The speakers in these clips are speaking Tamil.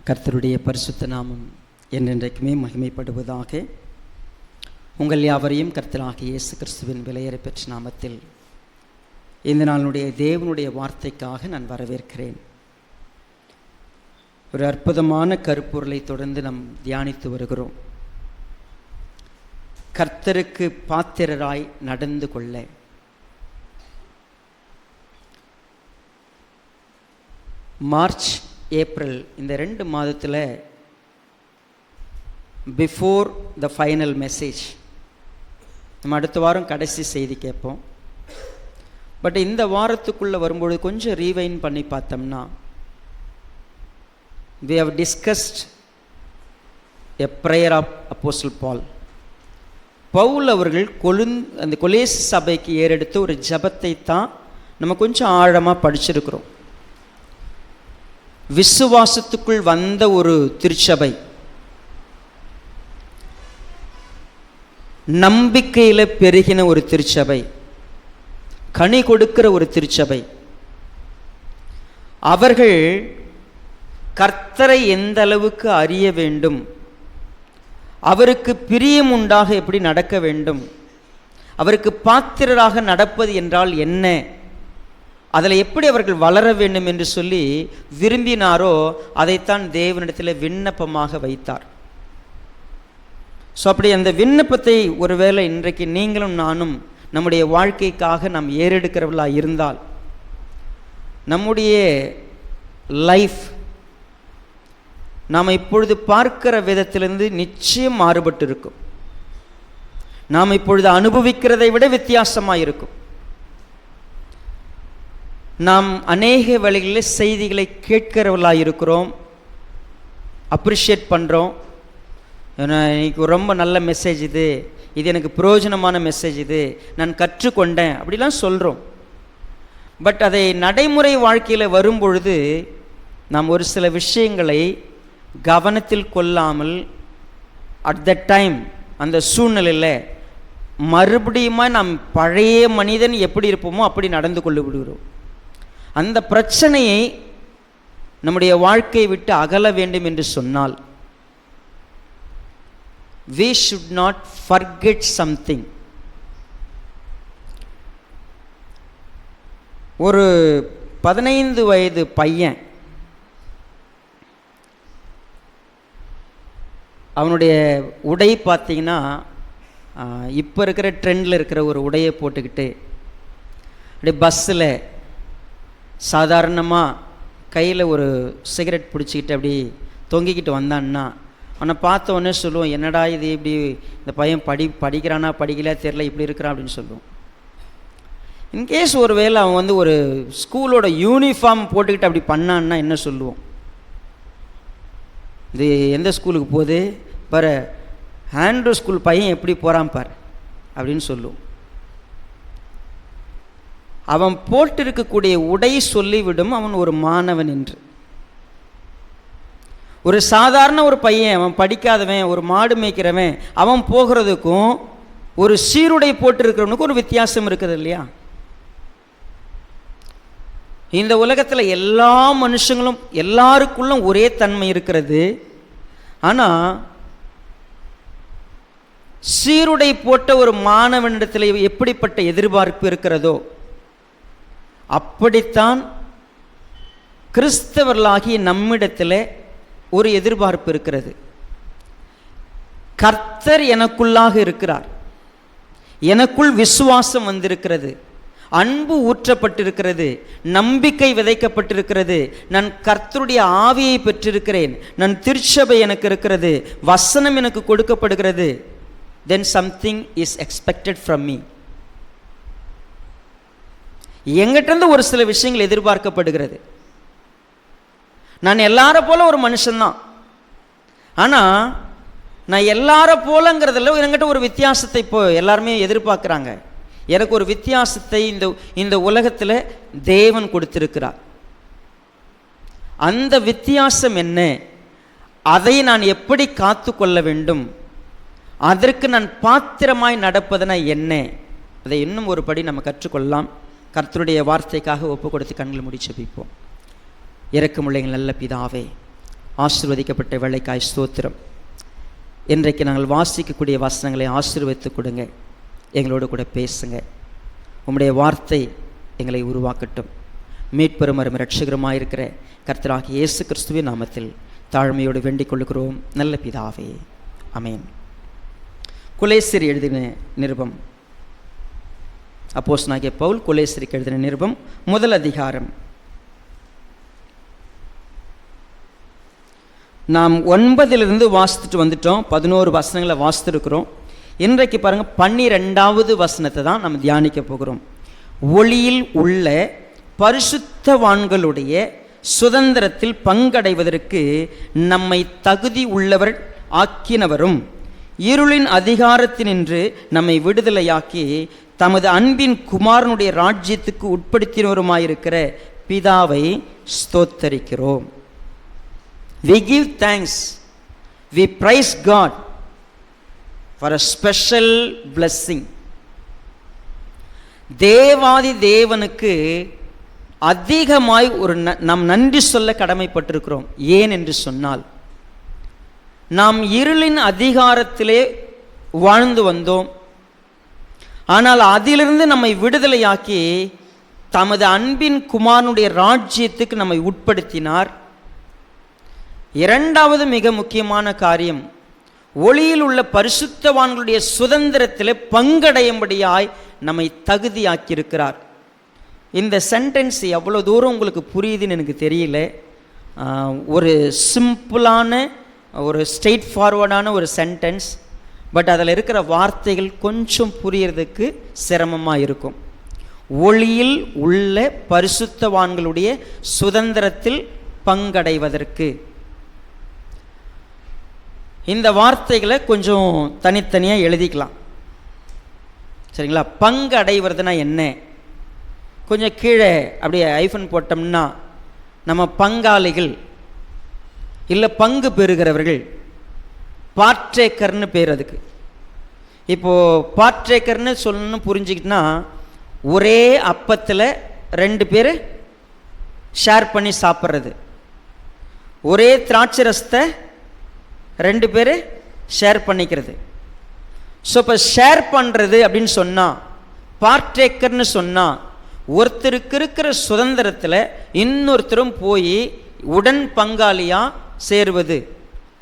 கர்த்தருடைய பரிசுத்த நாமம் என்றென்றைக்குமே மகிமைப்படுவதாக. உங்கள் யாவரையும் கர்த்தராகிய இயேசு கிறிஸ்துவின் விலையேற பெற்ற நாமத்தில் இந்த நாளுடைய தேவனுடைய வார்த்தைக்காக நான் வரவேற்கிறேன். ஒரு அற்புதமான கருப்பொருளை தொடர்ந்து நாம் தியானித்து வருகிறோம். கர்த்தருக்கு பாத்திரராய் நடந்து கொள்ள. மார்ச் ஏப்ரல் இந்த 2 மாதத்தில் பிஃபோர் த ஃபைனல் மெசேஜ், நம்ம அடுத்த வாரம் கடைசி செய்தி கேட்போம். பட் இந்த வாரத்துக்குள்ளே வரும்பொழுது கொஞ்சம் ரீவைன் பண்ணி பார்த்தோம்னா, we have discussed a prayer of Apostle Paul. Pavul அவர்கள் அந்த கொலேசி சபைக்கு ஏறெடுத்த ஒரு ஜபத்தை தான் நம்ம கொஞ்சம் ஆழமாக படிச்சிருக்கிறோம். விசுவாசத்துக்குள் வந்த ஒரு திருச்சபை, நம்பிக்கையில் பெருகின ஒரு திருச்சபை, கனி கொடுக்கிற ஒரு திருச்சபை. அவர்கள் கர்த்தரை எந்த அளவுக்கு அறிய வேண்டும், அவருக்கு பிரியம் உண்டாக எப்படி நடக்க வேண்டும், அவருக்கு பாத்திரராக நடப்பது என்றால் என்ன, அதில் எப்படி அவர்கள் வளர வேண்டும் என்று சொல்லி விரும்பினாரோ அதைத்தான் தேவனிடத்தில் விண்ணப்பமாக வைத்தார். ஸோ அப்படி அந்த விண்ணப்பத்தை ஒருவேளை இன்றைக்கு நீங்களும் நானும் நம்முடைய வாழ்க்கைக்காக நாம் ஏறெடுக்கிறவர்களாக இருந்தால், நம்முடைய லைஃப் நாம் இப்பொழுது பார்க்கிற விதத்திலிருந்து நிச்சயம் மாறுபட்டு இருக்கும். நாம் இப்பொழுது அனுபவிக்கிறதை விட வித்தியாசமாக இருக்கும். நாம் அநேக வழிகளில் செய்திகளை கேட்கிறவர்களாக இருக்கிறோம், அப்ரிஷியேட் பண்ணுறோம். இன்னைக்கு ரொம்ப நல்ல மெசேஜ் இது எனக்கு பிரயோஜனமான மெசேஜ், இது நான் கற்றுக்கொண்டேன் அப்படிலாம் சொல்கிறோம். பட் அதை நடைமுறை வாழ்க்கையில் வரும்பொழுது நாம் ஒரு சில விஷயங்களை கவனத்தில் கொள்ளாமல் அட் த டைம் அந்த சூழ்நிலையில் மறுபடியுமா நாம் பழைய மனிதன் எப்படி இருப்போமோ அப்படி நடந்து கொண்டு விடுகிறோம். அந்த பிரச்சனையை நம்முடைய வாழ்க்கையை விட்டு அகல வேண்டும் என்று சொன்னால், we should not forget something. ஒரு 15 வயது பையன், அவனுடைய உடை பார்த்தீங்கன்னா இப்போ இருக்கிற ட்ரெண்டில் இருக்கிற ஒரு உடையை போட்டுக்கிட்டு அப்படியே பஸ்ஸில் சாதாரணமாக கையில் ஒரு சிகரெட் பிடிச்சிக்கிட்டு அப்படி தொங்கிக்கிட்டு வந்தான்னா, அவனை பார்த்த உடனே சொல்லுவோம், என்னடா இது இப்படி இந்த பையன் படிக்கிறானா படிக்கலையா தெரில, இப்படி இருக்கிறான் அப்படின்னு சொல்லுவோம். இன்கேஸ் ஒரு வேளை அவன் ஒரு ஸ்கூலோட யூனிஃபார்ம் போட்டுக்கிட்டு அப்படி பண்ணான்னா என்ன சொல்லுவோம்? இது எந்த ஸ்கூலுக்கு போகுது பாரு, ஆண்ட்ரூ ஸ்கூல் பையன் எப்படி போகிறான் பார் அப்படின்னு சொல்லுவோம். அவன் போட்டிருக்கக்கூடிய உடை சொல்லிவிடும் அவன் ஒரு மாணவன் என்று. ஒரு சாதாரண ஒரு பையன், அவன் படிக்காதவன், ஒரு மாடு மேய்க்கிறவன், அவன் போகிறதுக்கும் ஒரு சீருடை போட்டிருக்கிறவனுக்கும் ஒரு வித்தியாசம் இருக்குது இல்லையா? இந்த உலகத்தில் எல்லா மனுஷங்களும் எல்லாருக்குள்ளும் ஒரே தன்மை இருக்கிறது. ஆனால் சீருடை போட்ட ஒரு மாணவனிடத்தில் எப்படிப்பட்ட எதிர்பார்ப்பு இருக்கிறதோ அப்படித்தான் கிறிஸ்தவர்களாகிய நம்மிடத்தில் ஒரு எதிர்பார்ப்பு இருக்கிறது. கர்த்தர் எனக்குள்ளாக இருக்கிறார், எனக்குள் விசுவாசம் வந்திருக்கிறது, அன்பு ஊற்றப்பட்டிருக்கிறது, நம்பிக்கை விதைக்கப்பட்டிருக்கிறது, நான் கர்த்தருடைய ஆவியை பெற்றிருக்கிறேன், நான் திருச்சபை எனக்கு இருக்கிறது, வசனம் எனக்கு கொடுக்கப்படுகிறது. then something is expected from me. எங்கிட்டிருந்து ஒரு சில விஷயங்கள் எதிர்பார்க்கப்படுகிறது. நான் எல்லார போல ஒரு மனுஷன்தான், ஆனால் நான் எல்லார போலங்கிறதுல என்கிட்ட ஒரு வித்தியாசத்தை இப்போ எல்லாருமே எதிர்பார்க்குறாங்க. எனக்கு ஒரு வித்தியாசத்தை இந்த உலகத்தில் தேவன் கொடுத்திருக்கிறார். அந்த வித்தியாசம் என்ன, அதை நான் எப்படி காத்து கொள்ள வேண்டும், அதற்கு நான் பாத்திரமாய் நடப்பதுனா என்ன, அதை இன்னும் ஒரு படி நம்ம கற்றுக்கொள்ளலாம். கர்த்தருடைய வார்த்தைக்காக ஒப்பு கொடுத்து கண்களை மூடி ஜெபிப்போம். இரக்கமுள்ள நல்ல பிதாவே, ஆசீர்வதிக்கப்பட்ட வேளைக்காய் ஸ்தோத்திரம். இன்றைக்கு நாங்கள் வாசிக்கக்கூடிய வசனங்களை ஆசீர்வதித்து கொடுங்க. எங்களோடு கூட பேசுங்க. உம்முடைய வார்த்தை எங்களை உருவாக்கட்டும். மீட்பெரும் இரட்சகருமாயிருக்கிற கர்த்தராகிய இயேசு கிறிஸ்துவின் நாமத்தில் தாழ்மையோடு வேண்டிக் கொள்கிறோம் நல்ல பிதாவே, ஆமென். கொலேசியர் எழுதின நிருபம். அப்போஸ்தலனாகிய பவுல் கொலேசியருக்கு எழுதின நிருபம் 1 அதிகாரம். நாம் 9 வாசித்துட்டு வந்துட்டோம். 11 வசனங்களை வாசித்துருக்கிறோம். இன்றைக்கு பாருங்கள் 12வது வசனத்தை தான் நம்ம தியானிக்க போகிறோம். ஒளியில் உள்ள பரிசுத்தவான்களுடைய சுதந்திரத்தில் பங்கடைவதற்கு நம்மை தகுதி உள்ளவர் ஆக்கினவரும் இருளின் அதிகாரத்தினின்று நம்மை விடுதலையாக்கி தமது அன்பின் குமாரனுடைய ராஜ்யத்துக்கு உட்படுத்தினவருமாயிருக்கிற பிதாவை ஸ்தோத்தரிக்கிறோம். We give thanks, we praise God for a special blessing. தேவாதி தேவனுக்கு அதிகமாய் நாம் நன்றி சொல்ல கடமைப்பட்டிருக்கிறோம். ஏன் என்று சொன்னால், நாம் இருளின் அதிகாரத்திலே வாழ்ந்து வந்தோம். ஆனால் அதிலிருந்து நம்மை விடுதலையாக்கி தமது அன்பின் குமாரனுடைய ராஜ்யத்துக்கு நம்மை உட்படுத்தினார். இரண்டாவது மிக முக்கியமான காரியம், ஒளியில் உள்ள பரிசுத்தவான்களுடைய சுதந்திரத்தில் பங்கடையும்படியாய் நம்மை தகுதியாக்கியிருக்கிறார். இந்த சென்டென்ஸ் எவ்வளோ தூரம் உங்களுக்கு புரியுதுன்னு எனக்கு தெரியல. ஒரு சிம்பிளான ஒரு ஸ்ட்ரெயிட் ஃபார்வர்டான ஒரு சென்டென்ஸ். பட் அதில் இருக்கிற வார்த்தைகள் கொஞ்சம் புரியறதுக்கு சிரமமாக இருக்கும். ஒளியில் உள்ள பரிசுத்தவான்களுடைய சுதந்திரத்தில் பங்கடைவதற்கு, இந்த வார்த்தைகளை கொஞ்சம் தனித்தனியாக எழுதிக்கலாம். சரிங்களா? பங்கு அடைவதுனா என்ன? கொஞ்சம் கீழே அப்படியே ஐஃபன் போட்டோம்னா நம்ம பங்காளிகள் இல்லை பங்கு பெறுகிறவர்கள், பார்ட்ரேக்கர்னு பேர் அதுக்கு. இப்போது பார்ட்ரேக்கர்னு சொல்லணும்னு புரிஞ்சுக்கிட்டுனா, ஒரே அப்பத்தில் 2 பேர் ஷேர் பண்ணி சாப்பிட்றது, ஒரே திராட்சை ரசத்தை 2 பேர் ஷேர் பண்ணிக்கிறது. ஸோ இப்போ ஷேர் பண்ணுறது அப்படின்னு சொன்னால், பார்ட்ரேக்கர்னு சொன்னால், ஒருத்தருக்கு இருக்கிற சுதந்திரத்தில் இன்னொருத்தரும் போய் உடன் பங்காளியாக சேருவது.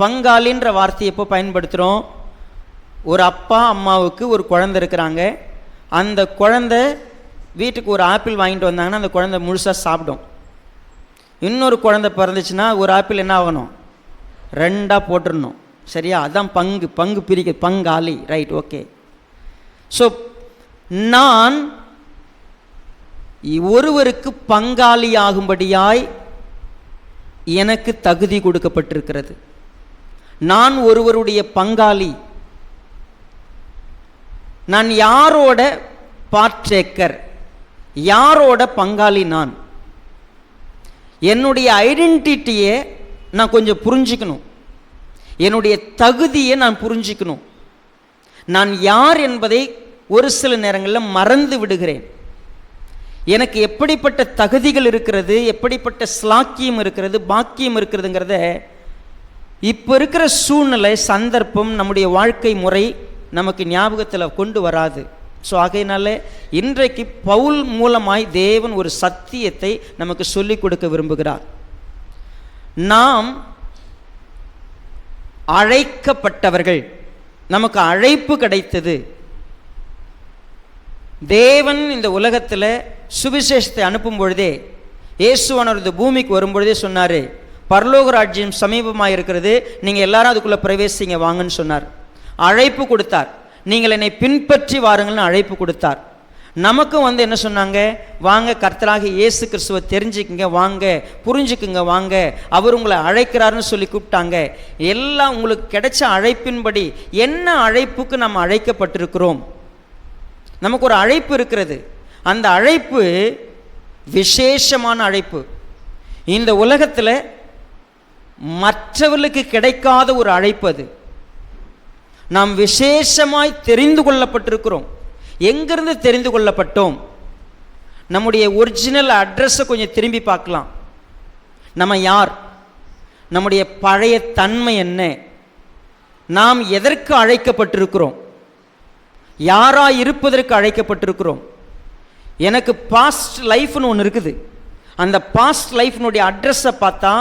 பங்காளின்ற வார்த்தையை எப்போ பயன்படுத்துகிறோம்? ஒரு அப்பா அம்மாவுக்கு ஒரு குழந்தை இருக்கிறாங்க. அந்த குழந்தை வீட்டுக்கு ஒரு ஆப்பிள் வாங்கிட்டு வந்தாங்கன்னா அந்த குழந்தை முழுசாக சாப்பிடும். இன்னொரு குழந்தை பிறந்துச்சுன்னா ஒரு ஆப்பிள் என்ன ஆகணும்? 2ஆக போட்டுடணும். சரியா? அதான் பங்கு பிரிக்க, பங்காளி. Right, okay. ஸோ நான் ஒருவருக்கு பங்காளியாகும்படியாய் எனக்கு தகுதி கொடுக்கப்பட்டிருக்கிறது. நான் ஒருவருடைய பங்காளி. நான் யாரோட பார்ட்ரேக்கர், யாரோட பங்காளி? நான் என்னுடைய ஐடென்டிட்டியை நான் கொஞ்சம் புரிஞ்சுக்கணும். என்னுடைய தகுதியை நான் புரிஞ்சுக்கணும். நான் யார் என்பதை ஒரு சில நேரங்களில் மறந்து விடுகிறேன். எனக்கு எப்படிப்பட்ட தகுதிகள் இருக்கிறது, எப்படிப்பட்ட ஸ்லாக்கியம் இருக்கிறது, பாக்கியம் இருக்கிறதுங்கிறத இப்போ இருக்கிற சூழ்நிலை, சந்தர்ப்பம், நம்முடைய வாழ்க்கை முறை நமக்கு ஞாபகத்தில் கொண்டு வராது. ஸோ ஆகையினால இன்றைக்கு பவுல் மூலமாய் தேவன் ஒரு சத்தியத்தை நமக்கு சொல்லிக் கொடுக்க விரும்புகிறார். நாம் அழைக்கப்பட்டவர்கள், நமக்கு அழைப்பு கிடைத்தது. தேவன் இந்த உலகத்தில் சுவிசேஷத்தை அனுப்பும் பொழுதே, இயேசுவானவர் இந்த பூமிக்கு வரும்பொழுதே சொன்னார், பரலோக ராஜ்யம் சமீபமாக இருக்கிறது, நீங்கள் எல்லாரும் அதுக்குள்ளே பிரவேசிங்க வாங்கன்னு சொன்னார். அழைப்பு கொடுத்தார். நீங்கள் என்னை பின்பற்றி வாருங்கள்னு அழைப்பு கொடுத்தார். நமக்கும் என்ன சொன்னாங்க? வாங்க, கர்த்தராகிய இயேசு கிறிஸ்துவை தெரிஞ்சுக்குங்க, வாங்க, புரிஞ்சுக்குங்க, வாங்க, அவர் உங்களை அழைக்கிறாருன்னு சொல்லி கூப்பிட்டாங்க. எல்லாம் உங்களுக்கு கிடைச்ச அழைப்பின்படி என்ன அழைப்புக்கு நம்ம அழைக்கப்பட்டிருக்கிறோம்? நமக்கு ஒரு அழைப்பு இருக்கிறது. அந்த அழைப்பு விசேஷமான அழைப்பு. இந்த உலகத்தில் மற்றவர்களுக்கு கிடைக்காத ஒரு அழைப்பு அது. நாம் விசேஷமாய் தெரிந்து கொள்ளப்பட்டிருக்கிறோம். எங்கிருந்து தெரிந்து கொள்ளப்பட்டோம்? நம்முடைய ஒரிஜினல் அட்ரஸை கொஞ்சம் திரும்பி பார்க்கலாம். நம்ம யார்? நம்முடைய பழைய தன்மை என்ன, நாம் எதற்கு அழைக்கப்பட்டிருக்கிறோம், யாராக இருப்பதற்கு அழைக்கப்பட்டிருக்கிறோம். எனக்கு பாஸ்ட் லைஃப்னு ஒன்று இருக்குது. அந்த பாஸ்ட் லைஃப்னுடைய அட்ரஸை பார்த்தா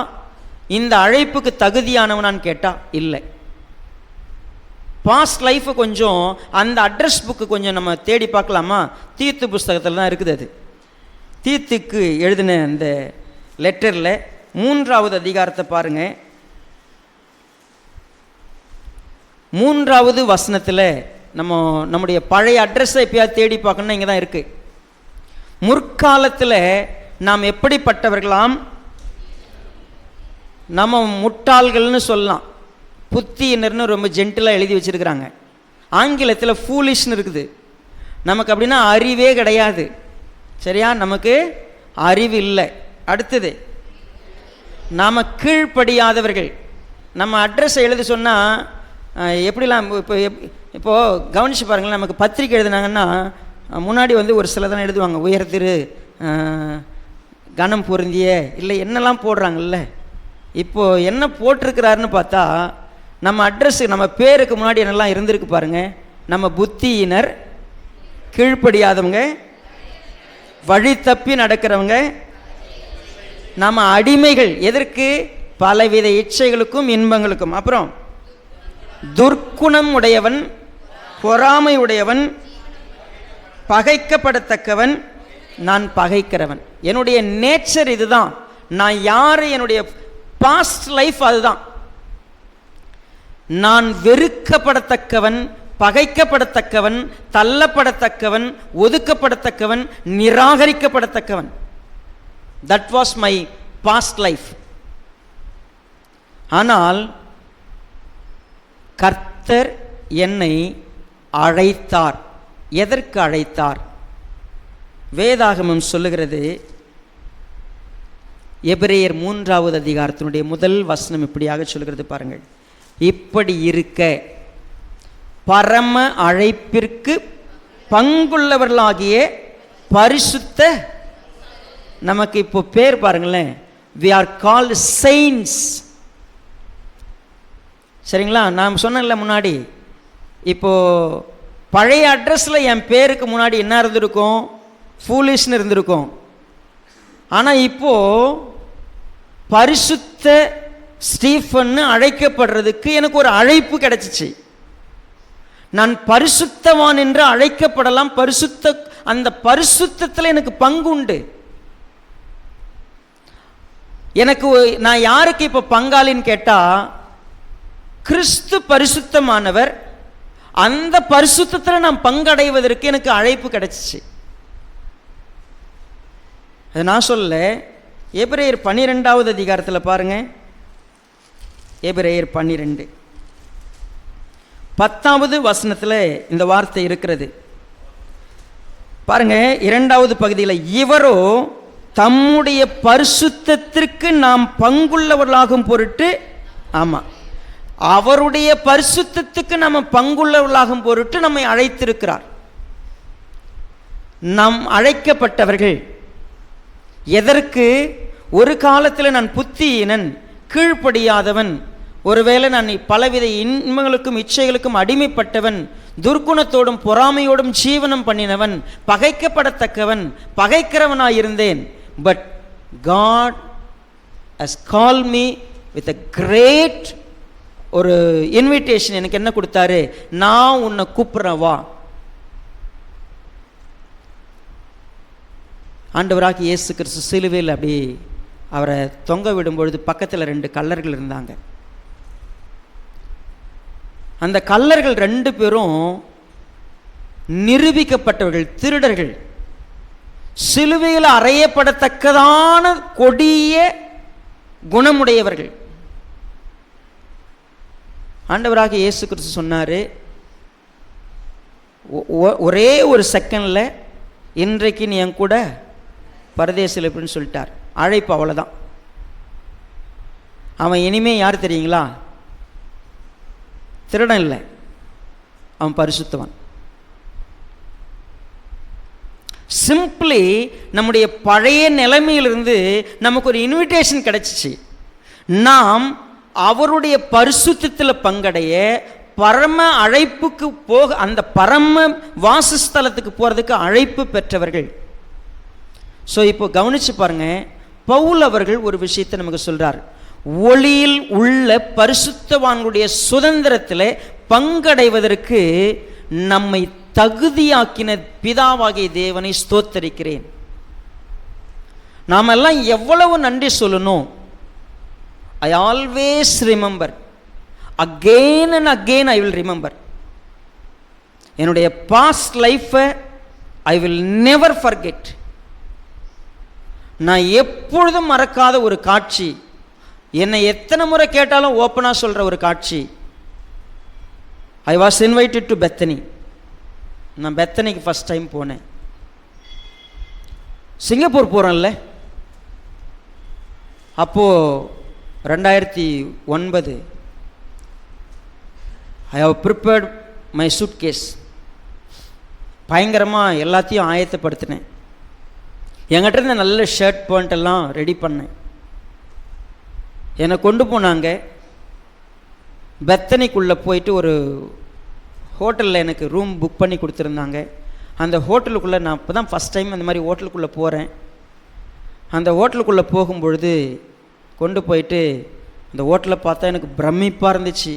இந்த அழைப்புக்கு தகுதியானவனான்னு கேட்டால் இல்லை. பாஸ்ட் லைஃபை கொஞ்சம் அந்த அட்ரஸ் புக்கு கொஞ்சம் நம்ம தேடி பார்க்கலாமா? தீத்து புஸ்தகத்தில் தான் இருக்குது. அது தீத்துக்கு எழுதின அந்த லெட்டரில் 3வது அதிகாரத்தை பாருங்கள். 3வது வசனத்தில் நம்முடைய பழைய அட்ரஸை எப்பயாவது தேடி பார்க்கணுன்னா இங்கே தான் இருக்குது. முற்காலத்தில் நாம் எப்படிப்பட்டவர்களாம்? நம்ம முட்டாள்கள்னு சொல்லலாம். புத்தியினர்னு ரொம்ப ஜென்டிலாக எழுதி வச்சுருக்கிறாங்க. ஆங்கிலத்தில் ஃபூலிஷ்னு இருக்குது. நமக்கு அப்படின்னா அறிவே கிடையாது. சரியா? நமக்கு அறிவு இல்லை. அடுத்தது, நாம் கீழ்ப்படியாதவர்கள். நம்ம அட்ரஸை எழுத சொன்னால் எப்படிலாம் இப்போது கவனித்து பாருங்களேன். நமக்கு பத்திரிக்கை எழுதுனாங்கன்னா முன்னாடி ஒரு சிலதான் எழுதுவாங்க, உயர் திரு, கனம் பொருந்திய, இல்லை என்னெல்லாம் போடுறாங்கல்ல. இப்போது என்ன போட்டிருக்கிறாருன்னு பார்த்தா நம்ம அட்ரஸு நம்ம பேருக்கு முன்னாடி என்னெல்லாம் இருந்திருக்கு பாருங்கள். நம்ம புத்தியினர், கீழ்ப்படியாதவங்க, வழி தப்பி நடக்கிறவங்க, நம்ம அடிமைகள். எதற்கு? பலவித இச்சைகளுக்கும் இன்பங்களுக்கும். அப்புறம் துர்க்குணம் உடையவன், பொறாமை உடையவன், பகைக்கப்படத்தக்கவன், நான் பகைக்கிறவன். என்னுடைய நேச்சர் இதுதான். நான் யார்? என்னுடைய பாஸ்ட் லைஃப் அதுதான். நான் வெறுக்கப்படத்தக்கவன், பகைக்கப்படத்தக்கவன், தள்ளப்படத்தக்கவன், ஒதுக்கப்படத்தக்கவன், நிராகரிக்கப்படத்தக்கவன். That was my past life. ஆனால் கர்த்தர் என்னை அழைத்தார். எதற்கு அழைத்தார்? வேதாகமம் சொல்லுகிறது. எபிரேயர் 3வது அதிகாரத்தினுடைய முதல் வசனம் இப்படியாக சொல்கிறது பாருங்கள். இப்படி இருக்க பரம அழைப்பிற்கு பங்குள்ளவர்களாகிய பரிசுத்த, நமக்கு இப்போ பேர் பாருங்களேன், we are called saints. சரிங்களா? நான் சொன்னேன்ல முன்னாடி, இப்போது பழைய அட்ரஸில் என் பேருக்கு முன்னாடி என்ன இருந்திருக்கும்? ஃபூலிஷ்னு இருந்திருக்கும். ஆனால் இப்போது பரிசுத்த ஸ்டீஃபன்னு அழைக்கப்படுறதுக்கு எனக்கு ஒரு அழைப்பு கிடைச்சிச்சு. நான் பரிசுத்தவான் என்று அழைக்கப்படலாம். அந்த பரிசுத்தத்தில் எனக்கு பங்கு உண்டு. எனக்கு நான் யாருக்கு இப்போ பங்காளின்னு கேட்டால், கிறிஸ்து பரிசுத்தமானவர். அந்த பரிசுத்தத்தில் நான் பங்கடைவதற்கு எனக்கு அழைப்பு கிடைச்சிச்சு. அது நான் சொல்ல. எபிரேயர் 12வது அதிகாரத்தில் பாருங்க. எபிரேயர் 12 10வது வசனத்தில் இந்த வார்த்தை இருக்கிறது பாருங்க. 2வது பகுதியில், இவரோ தம்முடைய பரிசுத்தத்திற்கு நாம் பங்குள்ளவர்களாகும் பொருட்டு, ஆமாம், அவருடைய பரிசுத்தத்துக்கு நம்ம பங்குள்ளவர்களாகும் பொருட்டு நம்மை அழைத்திருக்கிறார். நாம் அழைக்கப்பட்டவர்கள் எதற்கு? ஒரு காலத்தில் நான் புத்தியினன், கீழ்ப்படியாதவன், ஒருவேளை நான் பலவித இன்பங்களுக்கும் இச்சைகளுக்கும் அடிமைப்பட்டவன், துர்க்குணத்தோடும் பொறாமையோடும் ஜீவனம் பண்ணினவன், பகைக்கப்படத்தக்கவன், பகைக்கிறவனாயிருந்தேன். But God has called me with a great ஒரு இன்விடேஷன். எனக்கு என்ன கொடுத்தாரு? நான் உன்னை கூப்பிட்றேன் வா. ஆண்டவராக இயேசு கிறிஸ்து சிலுவையில் அப்படி அவரை தொங்க விடும்பொழுது பக்கத்தில் 2 கள்ளர்கள் இருந்தாங்க. அந்த கள்ளர்கள் 2 பேரும் நிரூபிக்கப்பட்டவர்கள், திருடர்கள், சிலுவையில் அறையப்படத்தக்கதான கொடிய குணமுடையவர்கள். ஆண்டவராக இயேசு கிறிஸ்து சொன்னார், ஒரே ஒரு செகண்டில் இன்றைக்கு நீ என் கூட பரதேசில் எப்படின்னு சொல்லிட்டார். அழைப்பு அவ்வளோதான். அவன் இனிமே யார் தெரியுங்களா? திருடன் இல்லை, அவன் பரிசுத்தவன். சிம்பிளி நம்முடைய பழைய நிலைமையிலிருந்து நமக்கு ஒரு இன்விடேஷன் கிடைச்சிச்சு. நாம் அவருடைய பரிசுத்தத்தில் பங்கடைய, பரம அழைப்புக்கு போக, அந்த பரம வாசஸ்தலத்துக்கு போகிறதுக்கு அழைப்பு பெற்றவர்கள். ஸோ இப்போ கவனிச்சு பாருங்க, பவுல் அவர்கள் ஒரு விஷயத்தை நமக்கு சொல்றார். ஒளியில் உள்ள பரிசுத்தவான்களுடைய சுதந்திரத்தில் பங்கடைவதற்கு நம்மை தகுதியாக்கின பிதாவாகிய தேவனை ஸ்தோத்தரிக்கிறேன். நாம் எல்லாம் எவ்வளவு நன்றி சொல்லணும். I always remember, again and again I will remember. என்னுடைய பாஸ்ட் லைஃப்பை ஐ வில் நெவர் ஃபர்கெட். நான் எப்பொழுதும் மறக்காத ஒரு காட்சி, என்னை எத்தனை முறை கேட்டாலும் ஓப்பனாக சொல்கிற ஒரு காட்சி. I was invited to Bethany. நான் பெத்தனிக்கு ஃபஸ்ட் டைம் போனேன். சிங்கப்பூர் போகிறேன்ல, அப்போது 2009. I have prepared my suitcase. பயங்கரமாக எல்லாத்தையும் ஆயத்தப்படுத்தினேன். என்கிட்ட இருந்த நல்ல ஷர்ட் பேண்ட் எல்லாம் ரெடி பண்ணேன். என்னை கொண்டு போனாங்க. பெத்தனிக்குள்ளே போயிட்டு ஒரு ஹோட்டலில் எனக்கு ரூம் புக் பண்ணி கொடுத்துருந்தாங்க. அந்த ஹோட்டலுக்குள்ளே நான் இப்போ தான் ஃபஸ்ட் டைம் அந்த மாதிரி ஹோட்டலுக்குள்ளே போகிறேன். அந்த ஹோட்டலுக்குள்ளே போகும்பொழுது கொண்டு போயிட்டு அந்த ஹோட்டலை பார்த்தா எனக்கு பிரமிப்பாக இருந்துச்சு.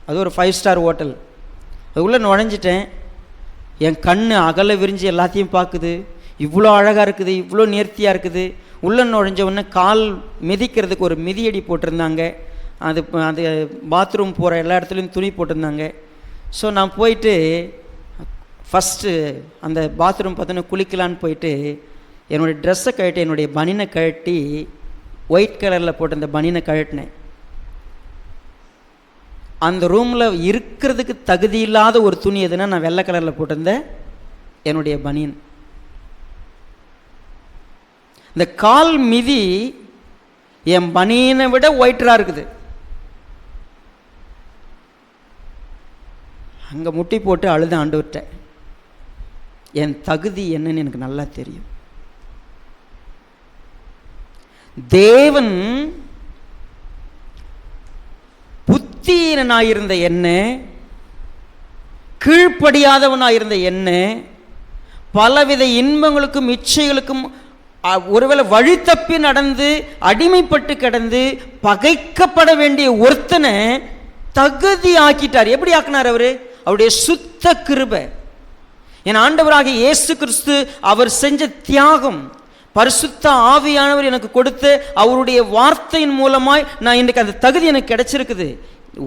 அது ஒரு 5 ஸ்டார் ஹோட்டல். அதுக்குள்ளே நுழைஞ்சிட்டேன். என் கண் அகல விரிஞ்சு எல்லாத்தையும் பார்க்குது. இவ்வளோ அழகாக இருக்குது, இவ்வளோ நேர்த்தியாக இருக்குது. உள்ளே நுழைஞ்ச உடனே கால் மிதிக்கிறதுக்கு ஒரு மிதியடி போட்டிருந்தாங்க. அது பாத்ரூம் போகிற எல்லா இடத்துலையும் துணி போட்டிருந்தாங்க. ஸோ நான் போயிட்டு ஃபஸ்ட்டு அந்த பாத்ரூம் பார்த்தோன்னே குளிக்கலான்னு போயிட்டு என்னுடைய ட்ரெஸ்ஸை கழட்டி, என்னுடைய பனினை கழட்டி, ஒயிட் கலரில் போட்டு அந்த பனினை கழட்டினேன். அந்த ரூமில் இருக்கிறதுக்கு தகுதி இல்லாத ஒரு துணி எதுனா நான் வெள்ளை கலரில் போட்டிருந்தேன் என்னுடைய பனியன். இந்த கால் மிதி என் பனியனை விட ஒயிட்டராக இருக்குது. அங்கே முட்டி போட்டு அழுத ஆண்டவர்கிட்ட. என் தகுதி என்னன்னு எனக்கு நல்லா தெரியும். தேவன் புத்தியனாயிருந்த என்ன, கீழ்ப்படியாதவனாயிருந்த என்ன, பலவித இன்பங்களுக்கும் இச்சைகளுக்கும் ஒருவேளை வழி தப்பி நடந்து அடிமைப்பட்டு கிடந்து பகைக்கப்பட வேண்டிய ஒருத்தனை தகுதி ஆக்கிட்டார். எப்படி ஆக்கினார்? அவருடைய சுத்த கிருபை. என் ஆண்டவராகிய இயேசு கிறிஸ்து அவர் செஞ்ச தியாகம், பரிசுத்த ஆவியானவர் எனக்கு கொடுத்த அவருடைய வார்த்தையின் மூலமாய் நான் இன்றைக்கு அந்த தகுதி எனக்கு கிடைச்சிருக்குது.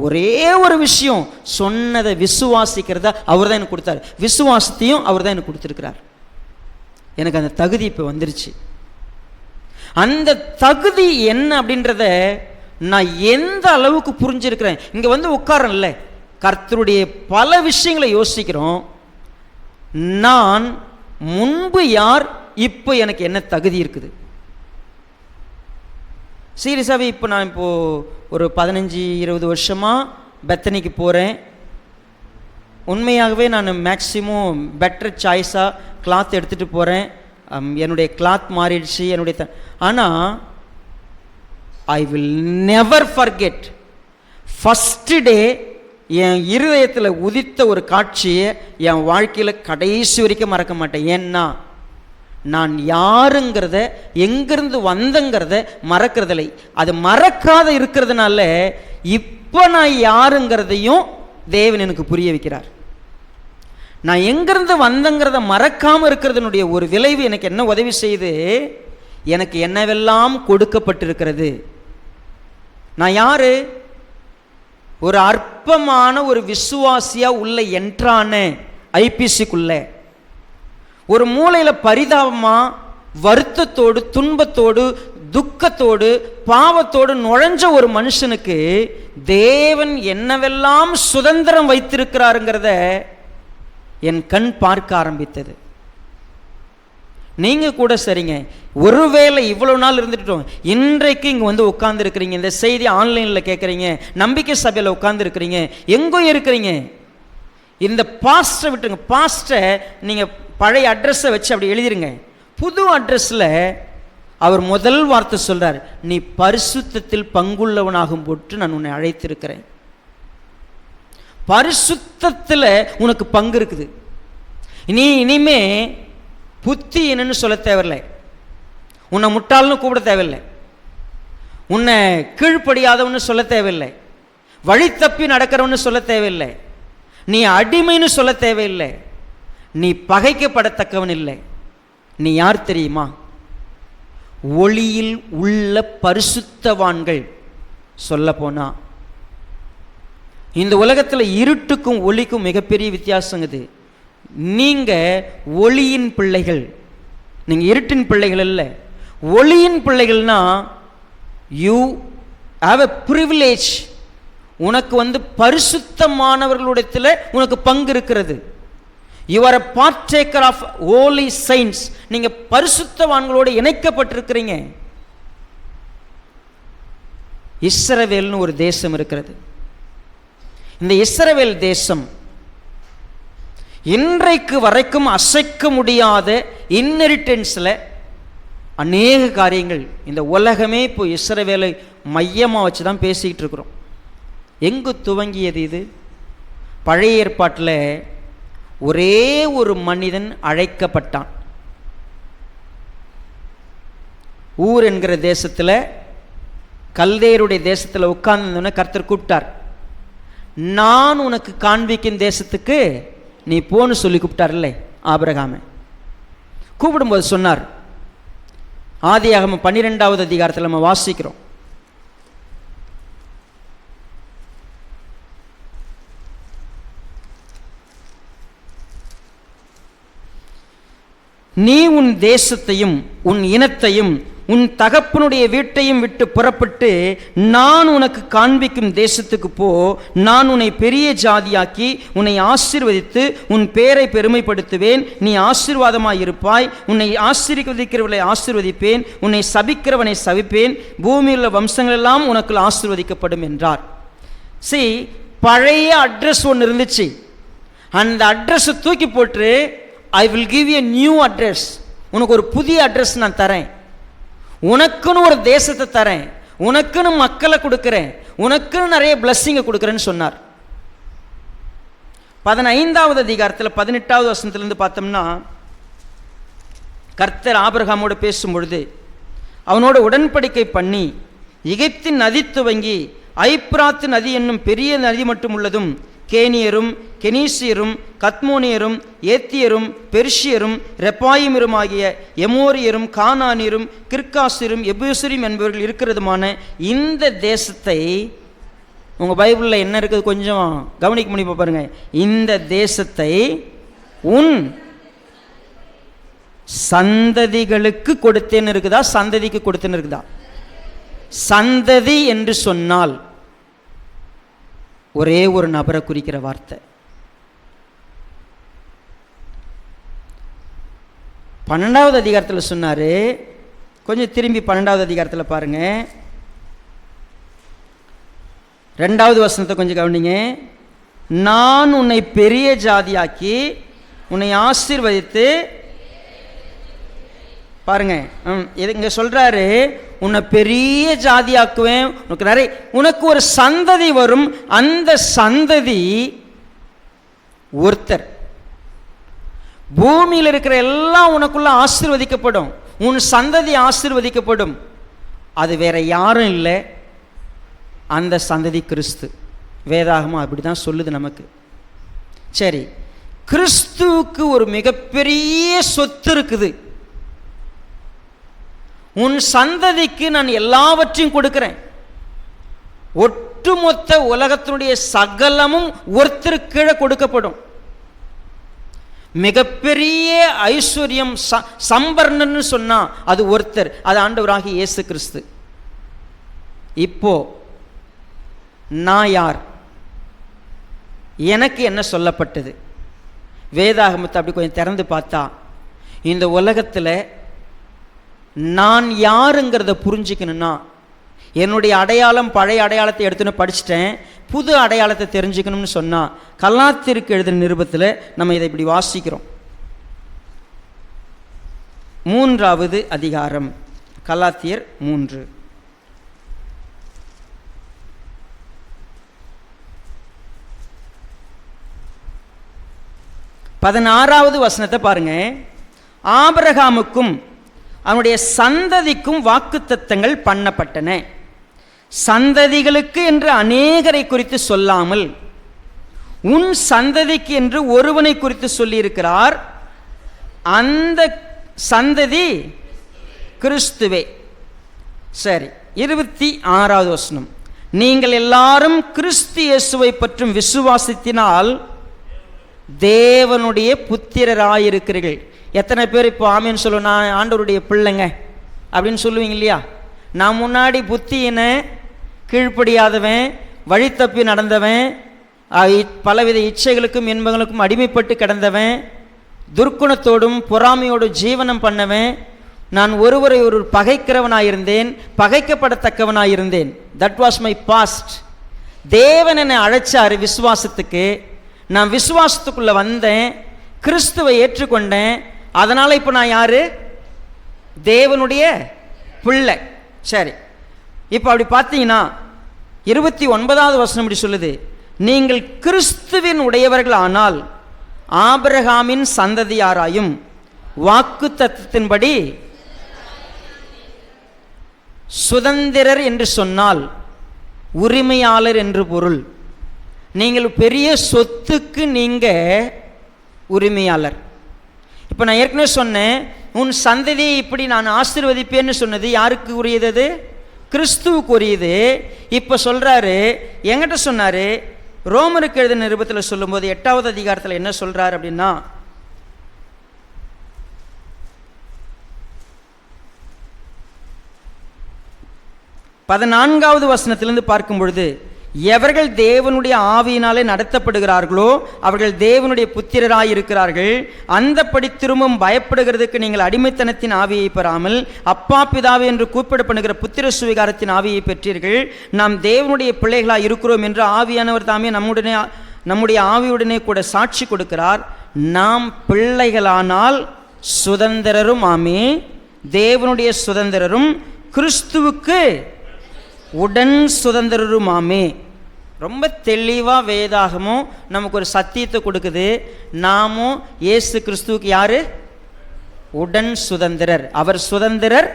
ஒரே ஒரு விஷயம், சொன்னதை விசுவாசிக்கிறதா அவர் தான் எனக்கு கொடுத்தார். விசுவாசத்தையும் அவர் தான் எனக்கு கொடுத்துருக்கிறார். எனக்கு அந்த தகுதி இப்போ வந்துருச்சு. அந்த தகுதி என்ன அப்படின்றத நான் எந்த அளவுக்கு புரிஞ்சிருக்கிறேன். இங்கே வந்து உட்காரன்ல, கர்த்தருடைய பல விஷயங்களை யோசிக்கிறோம். நான் முன்பு யார், இப்போ எனக்கு என்ன தகுதி இருக்குது. சீரியஸாகவே இப்போ நான் இப்போது ஒரு 15-20 வருஷமாக பெத்தனிக்கு போகிறேன். உண்மையாகவே நான் மேக்ஸிமம் பெட்டர் சாய்ஸாக கிளாத் எடுத்துகிட்டு போகிறேன். என்னுடைய கிளாத் மாறிடுச்சு என்னுடைய ஆனால் I will never forget first day என் இருதயத்தில் உதித்த ஒரு காட்சியை என் வாழ்க்கையில் கடைசி வரைக்கும் மறக்க மாட்டேன். ஏன்னா நான் யாருங்கிறத, எங்கிருந்து வந்தங்கிறத மறக்கிறதில்லை. அது மறக்காத இருக்கிறதுனால இப்போ நான் யாருங்கிறதையும் தேவன் எனக்கு புரிய வைக்கிறார். நான் எங்கிருந்து வந்தங்கிறத மறக்காமல் இருக்கிறதுனுடைய ஒரு விளைவு எனக்கு என்ன உதவி செய்து, எனக்கு என்னவெல்லாம் கொடுக்கப்பட்டிருக்கிறது. நான் யாரு? ஒரு அற்பமான ஒரு விசுவாசியா உள்ள என்ட்ரான ஐபிசிக்குள்ள ஒரு மூலையில் பரிதாபமா, வருத்தத்தோடு, துன்பத்தோடு, துக்கத்தோடு, பாவத்தோடு நுழைஞ்ச ஒரு மனுஷனுக்கு தேவன் என்னவெல்லாம் சுதந்திரம் வைத்திருக்கிறாருங்கிறத என் கண் பார்க்க ஆரம்பித்தது. நீங்கள் கூட சரிங்க, ஒருவேளை இவ்வளோ நாள் இருந்துட்டோம், இன்றைக்கு இங்கே வந்து உட்கார்ந்து இருக்கிறீங்க, இந்த செய்தி ஆன்லைனில் கேட்குறீங்க, நம்பிக்கை சபையில் உட்கார்ந்து இருக்கிறீங்க, எங்கோ இருக்கிறீங்க. இந்த பாஸ்ட்டை விட்டுருங்க. பாஸ்ட்டை நீங்கள் பழைய அட்ரஸை வச்சு அப்படி எழுதிருங்க. புது அட்ரஸில் அவர் முதல் வார்த்தை சொல்றார், நீ பரிசுத்தத்தில் பங்குள்ளவனாகும் போட்டு நான் உன்னை அழைத்திருக்கிறேன். பரிசுத்தத்தில் உனக்கு பங்கு இருக்குது. நீ இனிமே புத்தி என்னன்னு சொல்ல தேவையில்லை, உன்னை முட்டாள்னு கூப்பிட தேவையில்லை, உன்னை கீழ்ப்படியாதவன்னு சொல்ல தேவையில்லை, வழி தப்பி நடக்கிறவன்னு சொல்ல தேவையில்லை, நீ அடிமைன்னு சொல்ல தேவையில்லை, நீ பகைக்கப்படத்தக்கவன் இல்லை. நீ யார் தெரியுமா? ஒளியில் உள்ள பரிசுத்தவான்கள். சொல்ல போனா இந்த உலகத்தில் இருட்டுக்கும் ஒளிக்கும் மிகப்பெரிய வித்தியாசங்குது. நீங்க ஒளியின் பிள்ளைகள், நீங்க இருட்டின் பிள்ளைகள் அல்ல. ஒளியின் பிள்ளைகள்னா யூ ஹாவ் எ பிரிவிலேஜ். உனக்கு பரிசுத்தமானவர்களுடைய உனக்கு பங்கு இருக்கிறது. You are a partaker of holy saints. நீங்க பரிசுத்தவான்களோடு இணைக்கப்பட்டிருக்கிறீங்க. இஸ்ரவேல்னு ஒரு தேசம் இருக்கிறது. இந்த இஸ்ரவேல் தேசம் இன்றைக்கு வரைக்கும் அசைக்க முடியாத இன்ஹெரிட்டன்ஸில் அநேக காரியங்கள். இந்த உலகமே இப்போ இஸ்ரவேலை மையமாக வச்சு தான் பேசிக்கிட்டு இருக்கிறோம். எங்கு துவங்கியது இது? பழைய ஏற்பாட்டில் ஒரே ஒரு மனிதன் அழைக்கப்பட்டான். ஊர் என்கிற தேசத்தில், கல்தேயருடைய தேசத்தில் உட்கார்ந்து கர்த்தர் கூப்பிட்டார். நான் உனக்கு காண்பிக்கும் தேசத்துக்கு நீ போன்னு சொல்லி கூப்பிட்டார் இல்லை ஆபிரகாமை. கூப்பிடும்போது சொன்னார், ஆதியாகமம் 12வது அதிகாரத்தில் நம்ம வாசிக்கிறோம். நீ உன் தேசத்தையும் உன் இனத்தையும் உன் தகப்பனுடைய வீட்டையும் விட்டு புறப்பட்டு நான் உனக்கு காண்பிக்கும் தேசத்துக்கு போ. நான் உன்னை பெரிய ஜாதியாக்கி உன்னை ஆசீர்வதித்து உன் பேரை பெருமைப்படுத்துவேன். நீ ஆசீர்வாதமாய் இருப்பாய். உன்னை ஆசீர்வதிக்கிறவர்களை ஆசீர்வதிப்பேன், உன்னை சபிக்கிறவனை சபிப்பேன். பூமியில் உள்ள வம்சங்கள் எல்லாம் உனக்கு ஆசீர்வதிக்கப்படும் என்றார். பழைய அட்ரஸ் ஒன்று இருந்துச்சு. அந்த அட்ரஸை தூக்கி போட்டு I will give a new address. உனக்கு ஒரு புதிய அட்ரஸ் நான் தரேன், உனக்குன்னு ஒரு தேசத்தை தரேன், உனக்குன்னு மக்களை கொடுக்கிறேன், உனக்குன்னு நிறைய பிளஸ்ஸிங்கை கொடுக்குறேன்னு சொன்னார். 15வது அதிகாரத்தில் 18வது வசனத்திலிருந்து பார்த்தோம்னா, கர்த்தர் ஆபிரகாமோடு பேசும்பொழுது அவனோட உடன்படிக்கை பண்ணி எகிப்தின் நதி துவங்கி ஐப்ராத்து நதி என்னும் பெரிய நதி மட்டும் உள்ளதும் கேனியரும் கெனீசியரும் கத்மோனியரும் ஏத்தியரும் பெர்ஷியரும் ரெப்பாயிமரும் ஆகிய எமோரியரும் கானானியரும் கிர்காசியரும் எபூசரும் என்பவர்கள் இருக்கிறதுமான இந்த தேசத்தை, உங்கள் பைபிளில் என்ன இருக்குது கொஞ்சம் கவனிக்க முடியுமா பாருங்க. இந்த தேசத்தை உன் சந்ததிகளுக்கு கொடுத்தேன்னு இருக்குதா, சந்ததிக்கு கொடுத்தேன்னு இருக்குதா? சந்ததி என்று சொன்னால் ஒரே ஒரு நபரை குறிக்கிற வார்த்தை. 12வது அதிகாரத்தில் சொன்னார். கொஞ்சம் திரும்பி 12வது அதிகாரத்தில் பாருங்க, 2வது வசனத்தை கொஞ்சம் கவனிங்க. நான் உன்னை பெரிய ஜாதியாக்கி உன்னை ஆசீர்வதித்து, பாருங்க இங்க சொல்றாரு, உன்னை பெரிய ஜாதியாக்குவேன், உனக்கு நிறைய, உனக்கு ஒரு சந்ததி வரும். அந்த சந்ததி ஒருத்தர். பூமியில் இருக்கிற எல்லாம் உனக்குள்ள ஆசீர்வதிக்கப்படும், உன் சந்ததி ஆசீர்வதிக்கப்படும். அது வேற யாரும் இல்லை, அந்த சந்ததி கிறிஸ்து. வேதாகமம் அப்படிதான் சொல்லுது நமக்கு. சரி, கிறிஸ்துவுக்கு ஒரு மிகப்பெரிய சொத்து இருக்குது. உன் சந்ததிக்கு நான் எல்லாவற்றையும் கொடுக்கிறேன். ஒட்டுமொத்த உலகத்தினுடைய சகலமும் ஒருத்தருக்கு கீழே கொடுக்கப்படும். மிகப்பெரிய ஐஸ்வர்யம் சம்பர்ணன்னு சொன்னா அது ஒருத்தர், அது ஆண்டவராகிய இயேசு கிறிஸ்து. இப்போ நான் யார்? எனக்கு என்ன சொல்லப்பட்டது? வேதாகமத்தை அப்படி கொஞ்சம் திறந்து பார்த்தா, இந்த உலகத்தில் நான் யாருங்கிறத புரிஞ்சுக்கணும்னா, என்னுடைய அடையாளம் பழைய அடையாளத்தை எடுத்துன்னு படிச்சுட்டேன், புது அடையாளத்தை தெரிஞ்சுக்கணும்னு சொன்னால், கலாத்திற்கு எழுதின நிருபத்தில் நம்ம இதை இப்படி வாசிக்கிறோம். 3வது அதிகாரம் கலாத்தியர் 3. பதினாறாவது வசனத்தை பாருங்க. ஆபிரகாமுக்கும் அவனுடைய சந்ததிக்கும் வாக்குத்தத்தங்கள் பண்ணப்பட்டன. சந்ததிகளுக்கு என்று அநேகரை குறித்து சொல்லாமல் உன் சந்ததிக்கு என்று ஒருவனை குறித்து சொல்லியிருக்கிறார். அந்த சந்ததி கிறிஸ்துவே. சரி, 26வது வசனம். நீங்கள் எல்லாரும் கிறிஸ்து இயேசுவை பற்றும் விசுவாசத்தினால் தேவனுடைய புத்திரராயிருக்கிறீர்கள். எத்தனை பேர் இப்போ ஆமேன்னு சொல்லுவோம், நான் ஆண்டவருடைய பிள்ளைங்க அப்படின்னு சொல்லுவீங்க இல்லையா? நான் முன்னாடி புத்தியின கீழ்ப்படியாதவன், வழி தப்பி நடந்தவன், பலவித இச்சைகளுக்கும் இன்பங்களுக்கும் அடிமைப்பட்டு கிடந்தவன், துர்க்குணத்தோடும் பொறாமையோடும் ஜீவனம் பண்ணவன், நான் ஒருவரை ஒரு பகைக்கிறவனாயிருந்தேன், பகைக்கப்படத்தக்கவனாயிருந்தேன். That was my past. தேவன் என்னை அழைச்சாரு விசுவாசத்துக்கு. நான் விசுவாசத்துக்குள்ள வந்தேன், கிறிஸ்துவை ஏற்றுக்கொண்டேன். அதனால இப்போ நான் யாரு? தேவனுடைய பிள்ளை. சரி, இப்போ அப்படி பார்த்தீங்கன்னா 29வது வசனம் இப்படி சொல்லுது, நீங்கள் கிறிஸ்துவின் உடையவர்கள் ஆனால் ஆபிரகாமின் சந்ததியாராயும் வாக்கு தத்தத்தின்படி சுதந்திரர் என்று சொன்னால் உரிமையாளர் என்று பொருள். நீங்கள் பெரிய சொத்துக்கு நீங்க உரிமையாளர். இப்போ நான் ஏற்கனவே சொன்னேன், உன் சந்ததியை இப்படி நான் ஆசீர்வதிப்பேன்னு சொன்னது யாருக்கு உரியது? கிறிஸ்துவுக்கு உரியது. இப்போ சொல்றாரு, என்கிட்ட சொன்னாரு, ரோமருக்கு எழுதின நிருபத்தில் சொல்லும்போது 8வது அதிகாரத்தில் என்ன சொல்றாரு அப்படின்னா, பதினான்காவது வசனத்திலிருந்து பார்க்கும் பொழுது, எவர்கள் தேவனுடைய ஆவியினாலே நடத்தப்படுகிறார்களோ அவர்கள் தேவனுடைய புத்திரராய் இருக்கிறார்கள். அந்தப்படி திரும்பவும் பயப்படுகிறதுக்கு நீங்கள் அடிமைத்தனத்தின் ஆவியை பெறாமல் அப்பா பிதாவே என்று கூப்பிடப்படுகிற புத்திர சுவிகாரத்தின் ஆவியை பெற்றீர்கள். நாம் தேவனுடைய பிள்ளைகளாய் இருக்கிறோம் என்று ஆவியானவர் தாமே நம்முடைய ஆவியுடனே கூட சாட்சி கொடுக்கிறார். நாம் பிள்ளைகளானால் சுதந்திரரும் ஆமே, தேவனுடைய சுதந்திரரும் கிறிஸ்துவுக்கு உடன் சுதந்திரருமாமே. ரொம்ப தெளிவாக வேதாகமும் நமக்கு ஒரு சத்தியத்தை கொடுக்குது. நாமும் இயேசு கிறிஸ்துவுக்கு யாரு? உடன் சுதந்திரர். அவர் சுதந்திரர்,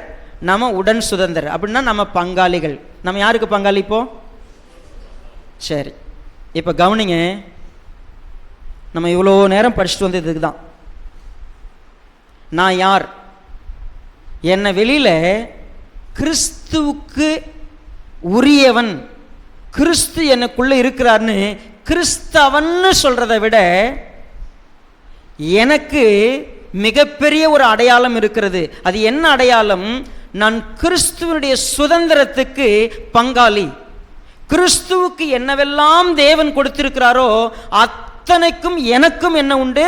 நம்ம உடன் சுதந்திரர். அப்படின்னா நம்ம பங்காளிகள். நம்ம யாருக்கு பங்காளிப்போம்? சரி, இப்போ கவனிங்க, நம்ம இவ்வளோ நேரம் படிச்சுட்டு வந்தது இதுக்கு தான். நான் யார்? என்னை வெளியில கிறிஸ்துவுக்கு உரியவன், கிறிஸ்து எனக்குள்ள இருக்கிறார்னு கிறிஸ்தவன்னு சொல்றதை விட எனக்கு மிகப்பெரிய ஒரு அடையாளம் இருக்கிறது. அது என்ன அடையாளம்? நான் கிறிஸ்துவனுடைய சுதந்திரத்துக்கு பங்காளி. கிறிஸ்துவுக்கு என்னவெல்லாம் தேவன் கொடுத்திருக்கிறாரோ அத்தனைக்கும் எனக்கும் என்ன உண்டு?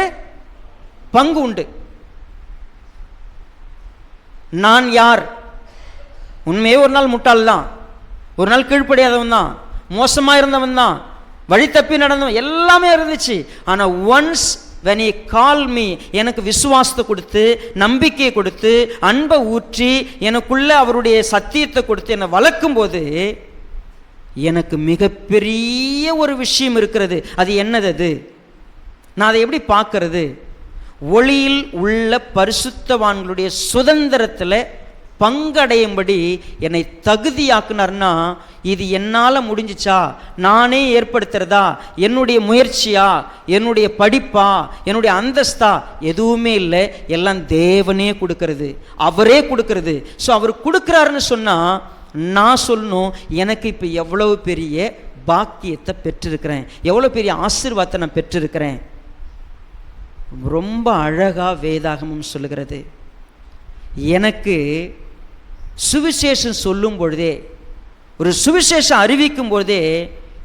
பங்கு உண்டு. நான் யார்? உண்மையே ஒரு நாள் முட்டாள் தான், ஒரு நாள் கீழ்ப்படியாதவன் தான், மோசமாக இருந்தவன் தான், வழி தப்பி நடந்தவன், எல்லாமே இருந்துச்சு. ஆனால் once when he called me, எனக்கு விசுவாசத்தை கொடுத்து, நம்பிக்கையை கொடுத்து, அன்பை ஊற்றி, எனக்குள்ள அவருடைய சத்தியத்தை கொடுத்து என்னை வளர்க்கும் போது எனக்கு மிகப்பெரிய ஒரு விஷயம் இருக்கிறது. அது என்னது? அது நான் அதை எப்படி பார்க்கறது? ஒளியில் உள்ள பரிசுத்தவான்களுடைய சுதந்திரத்தில் பங்கடையும்படி என்னை தகுதியாக்குனார்னா, இது என்னால் முடிஞ்சிச்சா, நானே ஏற்படுத்துறதா, என்னுடைய முயற்சியா, என்னுடைய படிப்பா, என்னுடைய அந்தஸ்தா? எதுவுமே இல்லை. எல்லாம் தேவனே கொடுக்கறது, அவரே கொடுக்கறது. ஸோ அவர் கொடுக்குறாருன்னு சொன்னால் நான் சொல்லணும், எனக்கு இப்போ எவ்வளவு பெரிய பாக்கியத்தை பெற்றிருக்கிறேன், எவ்வளோ பெரிய ஆசீர்வாதத்தை நான் பெற்றிருக்கிறேன். ரொம்ப அழகா வேதாகமும் சொல்லுகிறது. எனக்கு சுவிசேஷம் சொல்லும் பொழுதே, ஒரு சுவிசேஷம் அறிவிக்கும் பொழுதே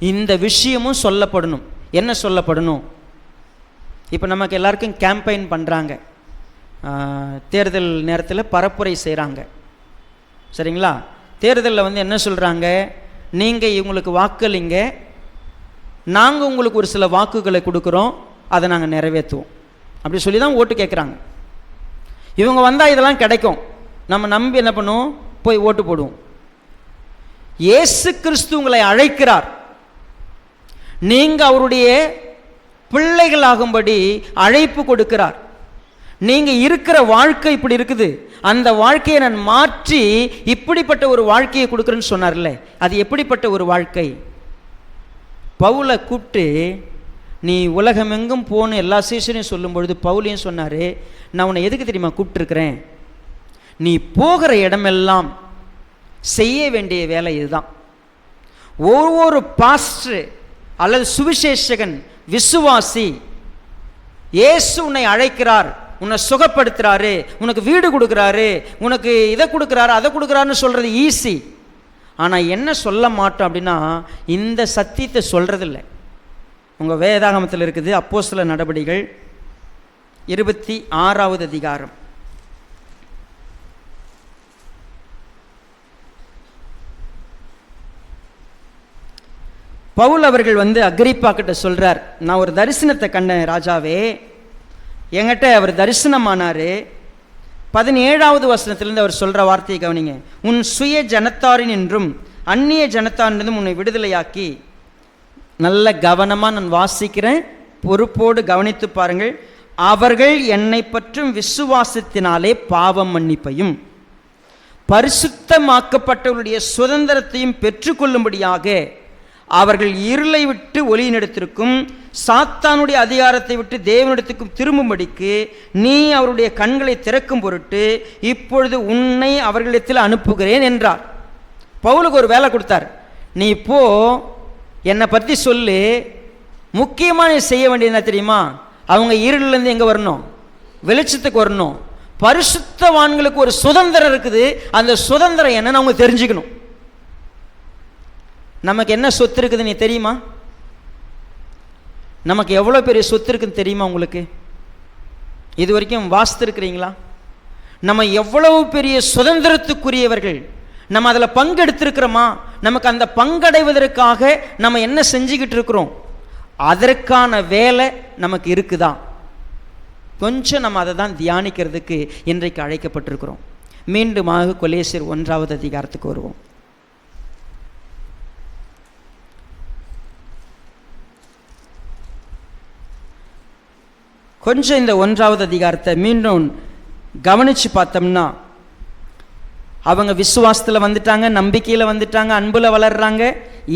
இந்த விஷயமும் சொல்லப்படணும். என்ன சொல்லப்படணும்? இப்போ நமக்கு எல்லாருக்கும் கேம்பெயின் பண்ணுறாங்க, தேர்தல் நேரத்தில் பரப்புரை செய்கிறாங்க, சரிங்களா? தேர்தலில் என்ன சொல்கிறாங்க? நீங்கள் இவங்களுக்கு வாக்களிங்க, நாங்கள் உங்களுக்கு ஒரு சில வாக்குகளை கொடுக்குறோம், அதை நாங்கள் நிறைவேற்றுவோம், அப்படி சொல்லி தான் ஓட்டு கேட்குறாங்க. இவங்க வந்தால் இதெல்லாம் கிடைக்கும், நம்ம நம்பி என்ன பண்ணுவோம்? போய் ஓட்டு போடுவோம். இயேசு கிறிஸ்து உங்களை அழைக்கிறார். நீங்க அவருடைய பிள்ளைகளாகும்படி அழைப்பு கொடுக்கிறார். நீங்க இருக்கிற வாழ்க்கை இப்படி இருக்குது, அந்த வாழ்க்கையை நான் மாற்றி இப்படிப்பட்ட ஒரு வாழ்க்கையை கொடுக்குறேன்னு சொன்னார்ல, அது எப்படிப்பட்ட ஒரு வாழ்க்கை? பவுலை கூப்பிட்டு நீ உலகமெங்கும் போன எல்லா சீசனையும் சொல்லும் பொழுது பவுலையும் சொன்னார், நான் உன்னை எதுக்கு தெரியுமா கூப்பிட்டுருக்கிறேன்? நீ போகிற இடமெல்லாம் செய்ய வேண்டிய வேலை இதுதான். ஒவ்வொரு பாஸ்டர் அல்லது சுவிசேஷகன், விசுவாசி, இயேசு உன்னை அழைக்கிறார், உன்னை சுகப்படுத்துறாரு, உனக்கு வீடு கொடுக்குறாரு, உனக்கு இதை கொடுக்குறாரு, அதை கொடுக்குறாருன்னு சொல்கிறது ஈஸி. ஆனால் என்ன சொல்ல மாட்டோம் அப்படின்னா, இந்த சத்தியத்தை சொல்கிறதில்ல. உங்கள் வேதாகமத்தில் இருக்குது, அப்போஸ்தலர் நடபடிகள் 26வது அதிகாரம். பவுல் அவர்கள் அகிரிப்பா கிட்ட சொல்கிறார், நான் ஒரு தரிசனத்தை கண்டேன் ராஜாவே. என்கிட்ட அவர் தரிசனமானார். 17வது வசனத்திலிருந்து அவர் சொல்கிற வார்த்தையை கவனிங்க. உன் சுய ஜனத்தாரின் என்றும் அந்நிய ஜனத்தாரிலிருந்தும் உன்னை விடுதலையாக்கி, நல்ல கவனமாக நான் வாசிக்கிறேன், பொறுப்போடு கவனித்து பாருங்கள். அவர்கள் என்னை பற்றும் விசுவாசத்தினாலே பாவம் மன்னிப்பையும் பரிசுத்தமாக்கப்பட்டவருடைய சுதந்திரத்தையும் பெற்றுக்கொள்ளும்படியாக அவர்கள் இருளை விட்டு ஒளியினிடத்திற்கும் சாத்தானுடைய அதிகாரத்தை விட்டு தேவனிடத்துக்கும் திரும்பும்படிக்கு நீ அவருடைய கண்களை திறக்கும் பொருட்டு இப்பொழுது உன்னை அவர்களிடத்தில் அனுப்புகிறேன் என்றார். பவுலுக்கு ஒரு வேலை கொடுத்தார். நீ இப்போ என்னை பற்றி சொல்லு, முக்கியமாக நீ செய்ய வேண்டியது என்ன தெரியுமா? அவங்க இருளிலேருந்து எங்கே வரணும்? வெளிச்சத்துக்கு வரணும். பரிசுத்தவான்களுக்கு ஒரு சுதந்திரம் இருக்குது, அந்த சுதந்திரம் என்னன்னு அவங்க தெரிஞ்சுக்கணும். நமக்கு என்ன சொத்து இருக்குது நீ தெரியுமா? நமக்கு எவ்வளோ பெரிய சொத்து இருக்குன்னு தெரியுமா உங்களுக்கு? இது வரைக்கும் வாஸ்து இருக்கிறீங்களா? நம்ம எவ்வளவு பெரிய சுதந்திரத்துக்குரியவர்கள், நம்ம அதில் பங்கெடுத்திருக்கிறோமா? நமக்கு அந்த பங்கடைவதற்காக நம்ம என்ன செஞ்சுக்கிட்டு இருக்கிறோம்? அதற்கான வேலை நமக்கு இருக்குதா? கொஞ்சம் நம்ம அதை தான் தியானிக்கிறதுக்கு இன்றைக்கு அழைக்கப்பட்டிருக்கிறோம். மீண்டுமாக கொலேசியர் 1வது அதிகாரத்துக்கு வருவோம். கொஞ்சம் இந்த 1வது அதிகாரத்தை மீண்டும் கவனித்து பார்த்தோம்னா, அவங்க விசுவாசத்தில் வந்துட்டாங்க, நம்பிக்கையில் வந்துட்டாங்க, அன்பில் வளர்றாங்க.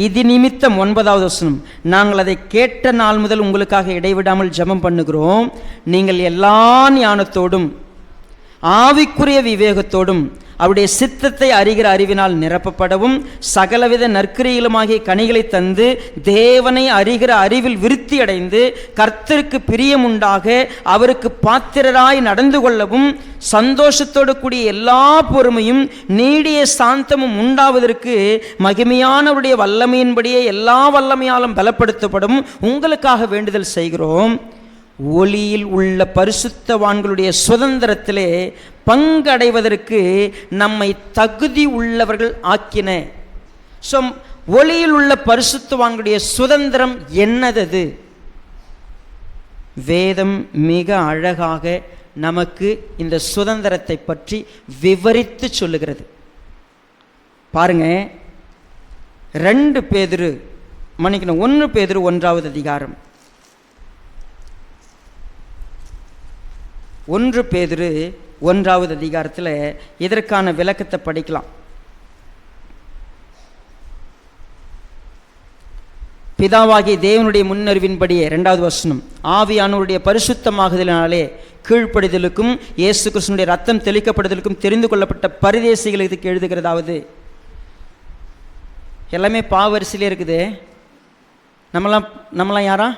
இது நிமித்தம் 9வது வசனம், நாங்கள் அதை கேட்ட நாள் முதல் உங்களுக்காக இடைவிடாமல் ஜெபம் பண்ணுகிறோம். நீங்கள் எல்லா ஞானத்தோடும் ஆவிக்குரிய விவேகத்தோடும் அவருடைய சித்தத்தை அறிகிற அறிவினால் நிரப்பப்படவும் சகலவித நற்கிரிகளுமாகிய கனிகளை தந்து தேவனை அறிகிற அறிவில் விருத்தி அடைந்து கர்த்தருக்கு பிரியமுண்டாக அவருக்கு பாத்திரராய் நடந்து கொள்ளவும் சந்தோஷத்தோடு கூடிய எல்லா பொறுமையும் நீடிய சாந்தமும் உண்டாவதற்கு மகிமையானவருடைய வல்லமையின்படியே எல்லா வல்லமையாலும் பலப்படுத்தப்படும் உங்களுக்காக வேண்டுதல் செய்கிறோம். ஒளியில் உள்ள பரிசுத்தவான்களுடைய சுதந்திரத்திலே பங்கடைவதற்கு நம்மை தகுதி உள்ளவர்கள் ஆக்கின. ஸோ ஒளியில் உள்ள பரிசுத்தவான்களுடைய சுதந்திரம் என்னது? வேதம் மிக அழகாக நமக்கு இந்த சுதந்திரத்தை பற்றி விவரித்து சொல்லுகிறது. பாருங்க, 1 பேதுரு 1வது அதிகாரம் 1 பேதுரு 1வது அதிகாரத்தில் இதற்கான விளக்கத்தை படிக்கலாம். பிதாவாகிய தேவனுடைய முன்னறிவின்படியே 2வது வசனம், ஆவியானவருடைய பரிசுத்தமாகுதலினாலே கீழ்ப்படிதலுக்கும் இயேசு கிறிஸ்துவினுடைய ரத்தம் தெளிக்கப்படுதலுக்கும் தெரிந்து கொள்ளப்பட்ட பரிதேசிகளுக்கு எழுதுகிறதாவது. எல்லாமே பாவரிசையிலே இருக்குது. நம்மளாம் யாரா?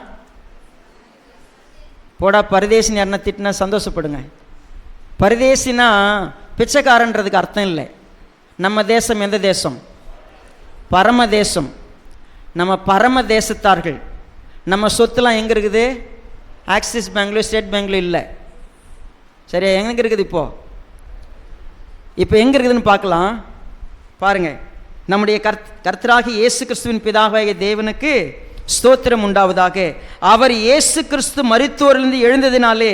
போடா பரதேசின்னு யாருன்னா திட்டினா சந்தோஷப்படுங்க. பரதேசினா பிச்சைக்காரன்றதுக்கு அர்த்தம் இல்லை. நம்ம தேசம் எந்த தேசம்? பரம தேசம். நம்ம பரம தேசத்தார்கள். நம்ம சொத்துலாம் எங்கே இருக்குது? ஆக்சிஸ் பேங்க்லையும் ஸ்டேட் பேங்க்லையும் இல்லை. சரியா? எங்கே இருக்குது? இப்போ எங்கே இருக்குதுன்னு பார்க்கலாம். பாருங்கள், நம்முடைய கர்த்தராகிய இயேசு கிறிஸ்துவின் பிதாவாகிய தேவனுக்கு ஸ்தோத்திரம் உண்டாவதாக. அவர் இயேசு கிறிஸ்து மரித்தோரிலிருந்து எழுந்ததினாலே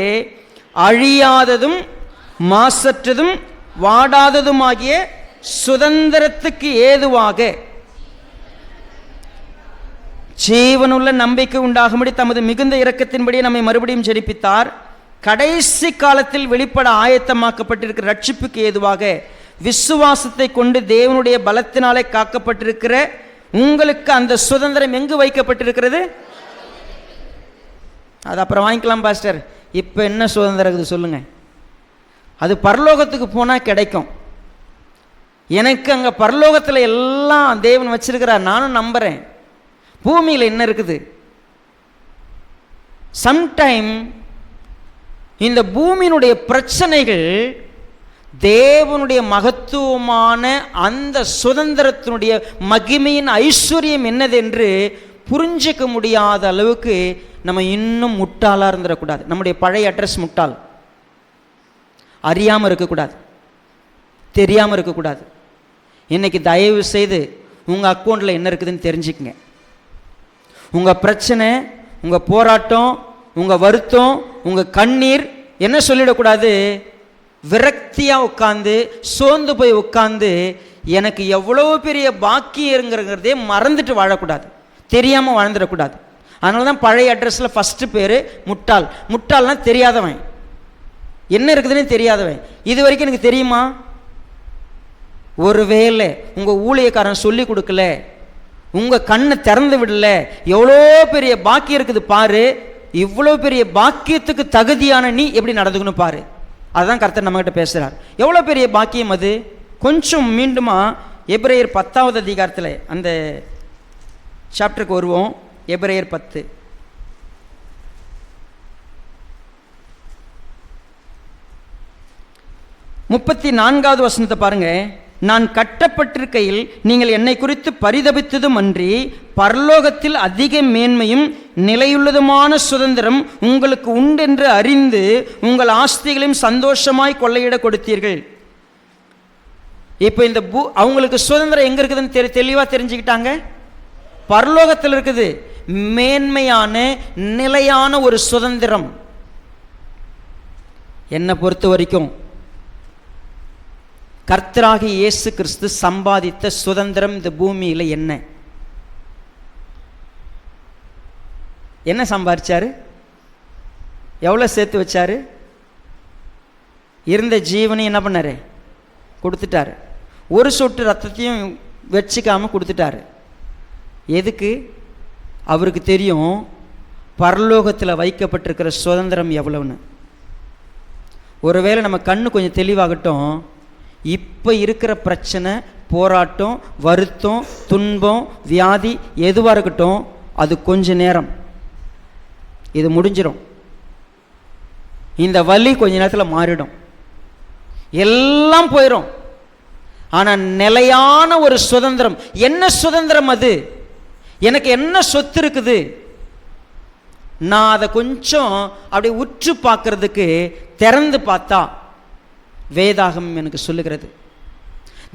அழியாததும் மாசற்றதும் வாடாததுமாகிய சுதந்திரத்துக்கு ஏதுவாக ஜீவனுள்ள நம்பிக்கை உண்டாகும்படி தமது மிகுந்த இரக்கத்தின்படி நம்மை மறுபடியும் ஜெனிப்பித்தார். கடைசி காலத்தில் வெளிப்பட ஆயத்தமாக்கப்பட்டிருக்கிற ரட்சிப்புக்கு ஏதுவாக விசுவாசத்தை கொண்டு தேவனுடைய பலத்தினாலே காக்கப்பட்டிருக்கிற உங்களுக்கு அந்த சுதந்திரம் எங்கு வைக்கப்பட்டிருக்கிறது? அது அப்புறம் வாங்கிக்கலாம் பாஸ்டர். இப்போ என்ன சுதந்திரம் இருக்குது சொல்லுங்க. அது பரலோகத்துக்கு போனால் கிடைக்கும். எனக்கு அங்கே பரலோகத்தில் எல்லாம் தேவன் வச்சிருக்கிறார், நானும் நம்புகிறேன். பூமியில் என்ன இருக்குது? சம்டைம் இந்த பூமியினுடைய பிரச்சனைகள் தேவனுடைய மகத்துவமான அந்த சுதந்திரத்தினுடைய மகிமையின் ஐஸ்வர்யம் என்னதென்று புரிஞ்சிக்க முடியாத அளவுக்கு நம்ம இன்னும் முட்டாளாக இருந்துடக்கூடாது. நம்முடைய பழைய அட்ரஸ் முட்டாள். அறியாமல் இருக்கக்கூடாது, தெரியாமல் இருக்கக்கூடாது. இன்னைக்கு தயவு செய்து உங்கள் அக்கௌண்ட்டில் என்ன இருக்குதுன்னு தெரிஞ்சுக்குங்க. உங்கள் பிரச்சனை, உங்கள் போராட்டம், உங்கள் வருத்தம், உங்கள் கண்ணீர் என்ன சொல்லிடக்கூடாது? விரக்தியாக உட்காந்து சோர்ந்து போய் உட்காந்து எனக்கு எவ்வளோ பெரிய பாக்கியங்கிறதே மறந்துட்டு வாழக்கூடாது, தெரியாமல் வாழ்ந்துடக்கூடாது. அதனால தான் பழைய அட்ரஸில் ஃபஸ்ட்டு பேர் முட்டாள். முட்டாள்னா தெரியாதவன், என்ன இருக்குதுன்னு தெரியாதவன். இது வரைக்கும் எனக்கு தெரியுமா? ஒருவேளை உங்கள் ஊழியக்காரன் சொல்லி கொடுக்கல, உங்கள் கண்ணை திறந்து விடல, எவ்வளோ பெரிய பாக்கியம் இருக்குது பாரு, இவ்வளோ பெரிய பாக்கியத்துக்கு தகுதியான நீ எப்படி நடந்துக்கணும் பாரு. அதுதான் கர்த்தர் நம்மகிட்ட பேசுகிறார். எவ்வளோ பெரிய பாக்கியம் அது. கொஞ்சம் மீண்டுமா எபிரேயர் 10வது அதிகாரத்தில் அந்த சாப்டருக்கு வருவோம். எபிரேயர் 10. முப்பத்தி 4வது வசனத்தை பாருங்க. நான் கட்டப்பட்டிருக்கையில் நீங்கள் என்னை குறித்து பரிதபித்ததும் அன்றி பரலோகத்தில் அதிக மேன்மையும் நிலையுள்ளதுமான சுதந்திரம் உங்களுக்கு உண்டென்று அறிந்து உங்கள் ஆஸ்திகளையும் சந்தோஷமாய் கொள்ளையிட கொடுத்தீர்கள். இப்போ இந்த அவங்களுக்கு சுதந்திரம் எங்க இருக்குதுன்னு தெளிவாக தெரிஞ்சுக்கிட்டாங்க. பரலோகத்தில் இருக்குது. மேன்மையான நிலையான ஒரு சுதந்திரம். என்னை பொறுத்த வரைக்கும் கர்த்தராகிய இயேசு கிறிஸ்து சம்பாதித்த சுதந்திரம் இந்த பூமியில் என்ன? என்ன சம்பாதிச்சாரு? எவ்வளோ சேர்த்து வச்சாரு? இருந்த ஜீவனை என்ன பண்ணாரு? கொடுத்துட்டாரு. ஒரு சொட்டு ரத்தத்தையும் வச்சுக்காமல் கொடுத்துட்டாரு. எதுக்கு? அவருக்கு தெரியும் பரலோகத்தில் வைக்கப்பட்டிருக்கிற சுதந்திரம் எவ்வளவுன்னு. ஒருவேளை நம்ம கண்ணு கொஞ்சம் தெளிவாகட்டும். இப்போ இருக்கிற பிரச்சனை, போராட்டம், வருத்தம், துன்பம், வியாதி எதுவாக இருக்கட்டும், அது கொஞ்ச நேரம், இது முடிஞ்சிடும். இந்த வலி கொஞ்ச நேரத்தில் மாறிடும், எல்லாம் போயிடும். ஆனால் நிலையான ஒரு சுதந்திரம். என்ன சுதந்திரம் அது? எனக்கு என்ன சொத்து இருக்குது? நான் அதை கொஞ்சம் அப்படி உற்று பார்க்கறதுக்கு திறந்து பார்த்தா வேதாகம் எனக்கு சொல்லுகிறது,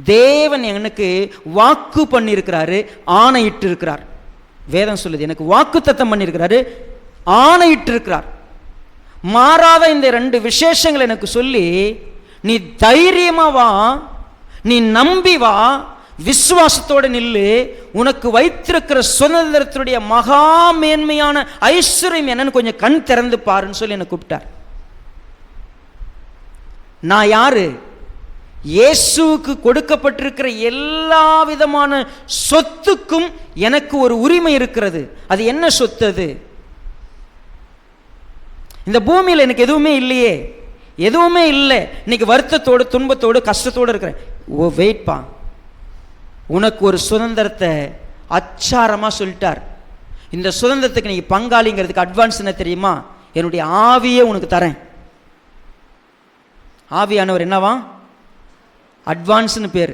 தேவன் எனக்கு வாக்கு பண்ணியிருக்கிறாரு, ஆணையிட்டு இருக்கிறார். வேதம் சொல்லுது எனக்கு வாக்கு தத்தம் பண்ணியிருக்கிறாரு, ஆணையிட்டு இருக்கிறார். மாறாத இந்த 2 விசேஷங்கள் எனக்கு சொல்லி, நீ தைரியமா வா, நீ நம்பி வா, விசுவாசத்தோடு நில்லு, உனக்கு வைத்திருக்கிற சுதந்திரத்தினுடைய மகா மேன்மையான ஐஸ்வர்யம் என்னன்னு கொஞ்சம் கண் திறந்து பாருன்னு சொல்லி என்னை கூப்பிட்டார். நான் யாரு? இயேசுவுக்கு கொடுக்கப்பட்டிருக்கிற எல்லா விதமான சொத்துக்கும் எனக்கு ஒரு உரிமை இருக்கிறது. அது என்ன சொத்து? அது இந்த பூமியில் எனக்கு எதுவுமே இல்லையே, எதுவுமே இல்லை. இன்னைக்கு வருத்தத்தோடு, துன்பத்தோடு, கஷ்டத்தோடு இருக்கிறேன். ஓ வெயிட்பா, உனக்கு ஒரு சுதந்திரத்தை அச்சாரமாக சொல்லிட்டார். இந்த சுதந்திரத்துக்கு நீ பங்காளிங்கிறதுக்கு அட்வான்ஸ் என்ன தெரியுமா? என்னுடைய ஆவியை உனக்கு தரேன். ஆவியானவர் என்னவா? அட்வான்ஸ்னு பேர்.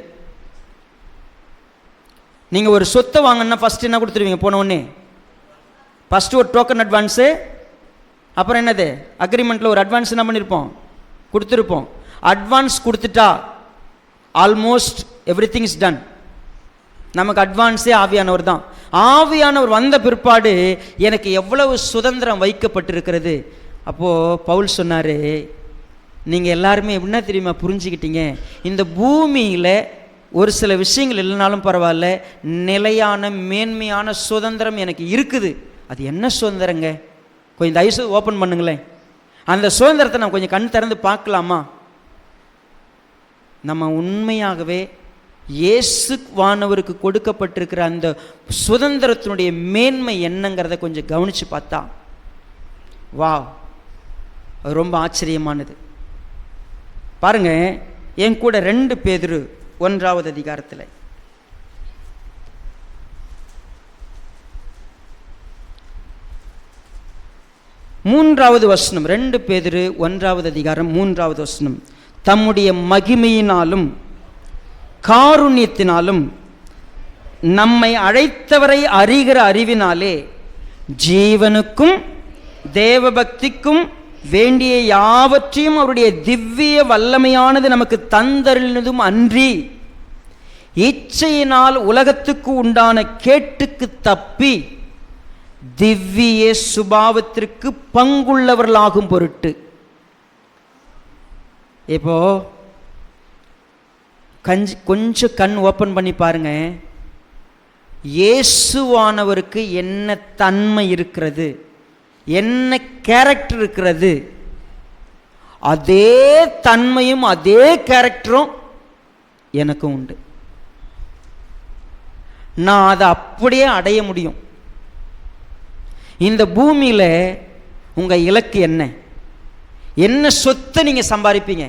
நீங்கள் ஒரு சொத்தை வாங்கினா ஃபஸ்ட்டு என்ன கொடுத்துருவீங்க? போன உடனே ஃபஸ்ட்டு ஒரு டோக்கன் அட்வான்ஸு, அப்புறம் என்னது அக்ரிமெண்ட்டில் ஒரு அட்வான்ஸ் என்ன பண்ணியிருப்போம்? கொடுத்துருப்போம். அட்வான்ஸ் கொடுத்துட்டா almost every thing is done. நமக்கு அட்வான்ஸே ஆவியானவர் தான். ஆவியானவர் வந்த பிற்பாடு எனக்கு எவ்வளவு சுதந்திரம் வைக்கப்பட்டிருக்கிறது. அப்போது பவுல் சொன்னார், நீங்கள் எல்லாருமே என்ன தெரியுமா புரிஞ்சுக்கிட்டீங்க? இந்த பூமியில் ஒரு சில விஷயங்கள் இல்லைனாலும் பரவாயில்ல, நிலையான மேன்மையான சுதந்திரம் எனக்கு இருக்குது. அது என்ன சுதந்திரங்க? கொஞ்சம் தயவுசெய்து ஓப்பன் பண்ணுங்களேன். அந்த சுதந்திரத்தை நம்ம கொஞ்சம் கண் திறந்து பார்க்கலாமா? நம்ம உண்மையாகவே இயேசுவானவருக்கு கொடுக்கப்பட்டிருக்கிற அந்த சுதந்திரத்தினுடைய மேன்மை என்னங்கிறத கொஞ்சம் கவனித்து பார்த்தா வா, அது ரொம்ப ஆச்சரியமானது. பாருங்க, என் கூட 2 பேதுரு 1வது அதிகாரத்தில் 3வது வசனம். 2 பேதுரு 1வது அதிகாரம் 3வது வசனம். தம்முடைய மகிமையினாலும் காருண்யத்தினாலும் நம்மை அழைத்தவரை அறிகிற அறிவினாலே ஜீவனுக்கும் தேவபக்திக்கும் வேண்டிய யாவற்றையும் அவருடைய திவ்ய வல்லமையானது நமக்கு தந்தருளினதும் அன்றி இச்சையினால் உலகத்துக்கு உண்டான கேட்டுக்கு தப்பி திவ்ய சுபாவத்திற்கு பங்குள்ளவர்களாகும் பொருட்டு. இப்போ கொஞ்சம் கண் ஓப்பன் பண்ணி பாருங்க. இயேசுவானவருக்கு என்ன தன்மை இருக்கிறது, என்ன கேரக்டர் இருக்கிறது, அதே தன்மையும் அதே கேரக்டரும் எனக்கும் உண்டு. நான் அதை அப்படியே அடைய முடியும். இந்த பூமியில் உங்கள் இலக்கு என்ன? என்ன சொத்தை நீங்கள் சம்பாதிப்பீங்க?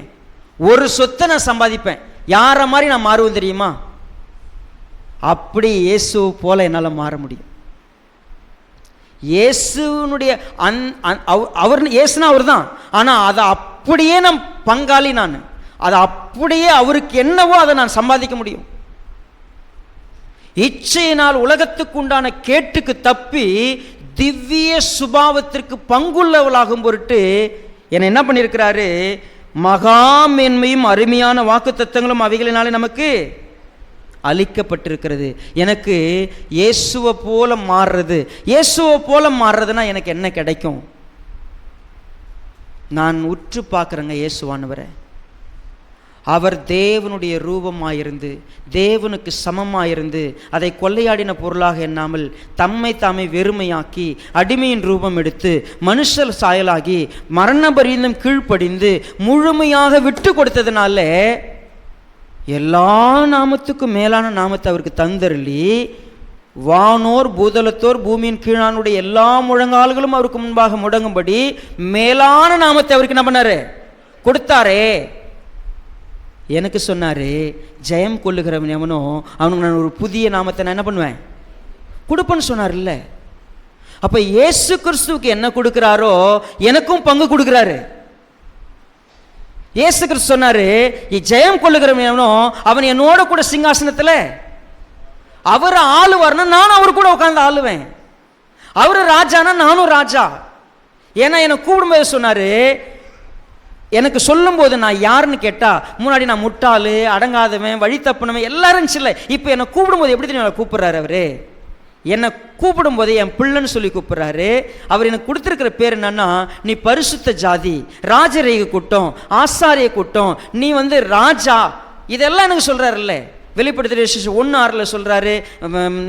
ஒரு சொத்தை நான் சம்பாதிப்பேன். யாரை மாதிரி நான் மாறுவேன் தெரியுமா? அப்படி இயேசு போல என்னால் மாற முடியும். இயேசுனுடைய அவர் இயேசுனா அவர் தான். ஆனால் அதை அப்படியே நான் பங்காளி. நான் அதை அப்படியே அவருக்கு என்னவோ அதை நான் சம்பாதிக்க முடியும். இச்சையினால் உலகத்துக்கு உண்டான கேட்டுக்கு தப்பி திவ்ய சுபாவத்திற்கு பங்குள்ளவளாகும் பொருட்டு என்னை என்ன பண்ணியிருக்கிறாரு? மகா மேன்மையும் அருமையான வாக்கு தத்தங்களும் அவைகளினாலே நமக்கு அளிக்கப்பட்டிருக்கிறது. எனக்கு இயேசுவை போல மாறுறது, இயேசுவை போல மாறுறதுன்னா எனக்கு என்ன கிடைக்கும்? நான் உற்று பார்க்குறேங்க இயேசுவானவரை. அவர் தேவனுடைய ரூபமாயிருந்து தேவனுக்கு சமமாயிருந்து அதை கொள்ளையாடின பொருளாக எண்ணாமல் தம்மை தாமே வெறுமையாக்கி அடிமையின் ரூபம் எடுத்து மனுஷர் சாயலாகி மரண பரியந்தம் கீழ்ப்படிந்து முழுமையாக விட்டு கொடுத்ததுனால எல்லா நாமத்துக்கும் மேலான நாமத்தை அவருக்கு தந்தருளி வானோர் பூதலத்தோர் பூமியின் கீழானுடைய எல்லா முழங்கால்களும் அவருக்கு முன்பாக முடங்கும்படி மேலான நாமத்தை அவருக்கு என்ன பண்ணாரு? கொடுத்தாரே. எனக்கு சொன்னாரு, ஜெயம் கொள்ளுகிறவன் எவனோ அவனுக்கு நான் ஒரு புதிய நாமத்தை நான் என்ன பண்ணுவேன்? கொடுப்பேன்னு சொன்னார். இல்லை, அப்ப இயேசு கிறிஸ்துவுக்கு என்ன கொடுக்கிறாரோ எனக்கும் பங்கு கொடுக்கிறாரு. இயேசு கிறிஸ்து சொன்னாரு, ஜெயம் கொள்ளுகிறவன் எவனோ அவன் என்னோட கூட சிங்காசனத்துல அவர் ஆளுவார்னா நானும் அவர் கூட உட்கார்ந்து ஆளுவேன். அவரு ராஜானா நானும் ராஜா. ஏன்னா என்னை கூப்பிடும்போது சொன்னாரு, எனக்கு சொல்லும் போது நான் யாருன்னு கேட்டா முன்னாடி நான் முட்டாளு, அடங்காதவன், வழி தப்புனவன் எல்லாரும் இல்லை. இப்போ என்னை கூப்பிடும்போது எப்படி தெரியும் கூப்பிடுறாரு? அவரு என்னை கூப்பிடும் போது என் பிள்ளைன்னு சொல்லி கூப்பிடுறாரு. அவர் எனக்கு கொடுத்துருக்கிற பேர் என்னன்னா, நீ பரிசுத்த ஜாதி, ராஜரீக கூட்டம், ஆசாரிய கூட்டம், நீ ராஜா. இதெல்லாம் எனக்கு சொல்றாருல்ல. வெளிப்படுத்துகிற 1:6 சொல்றாரு,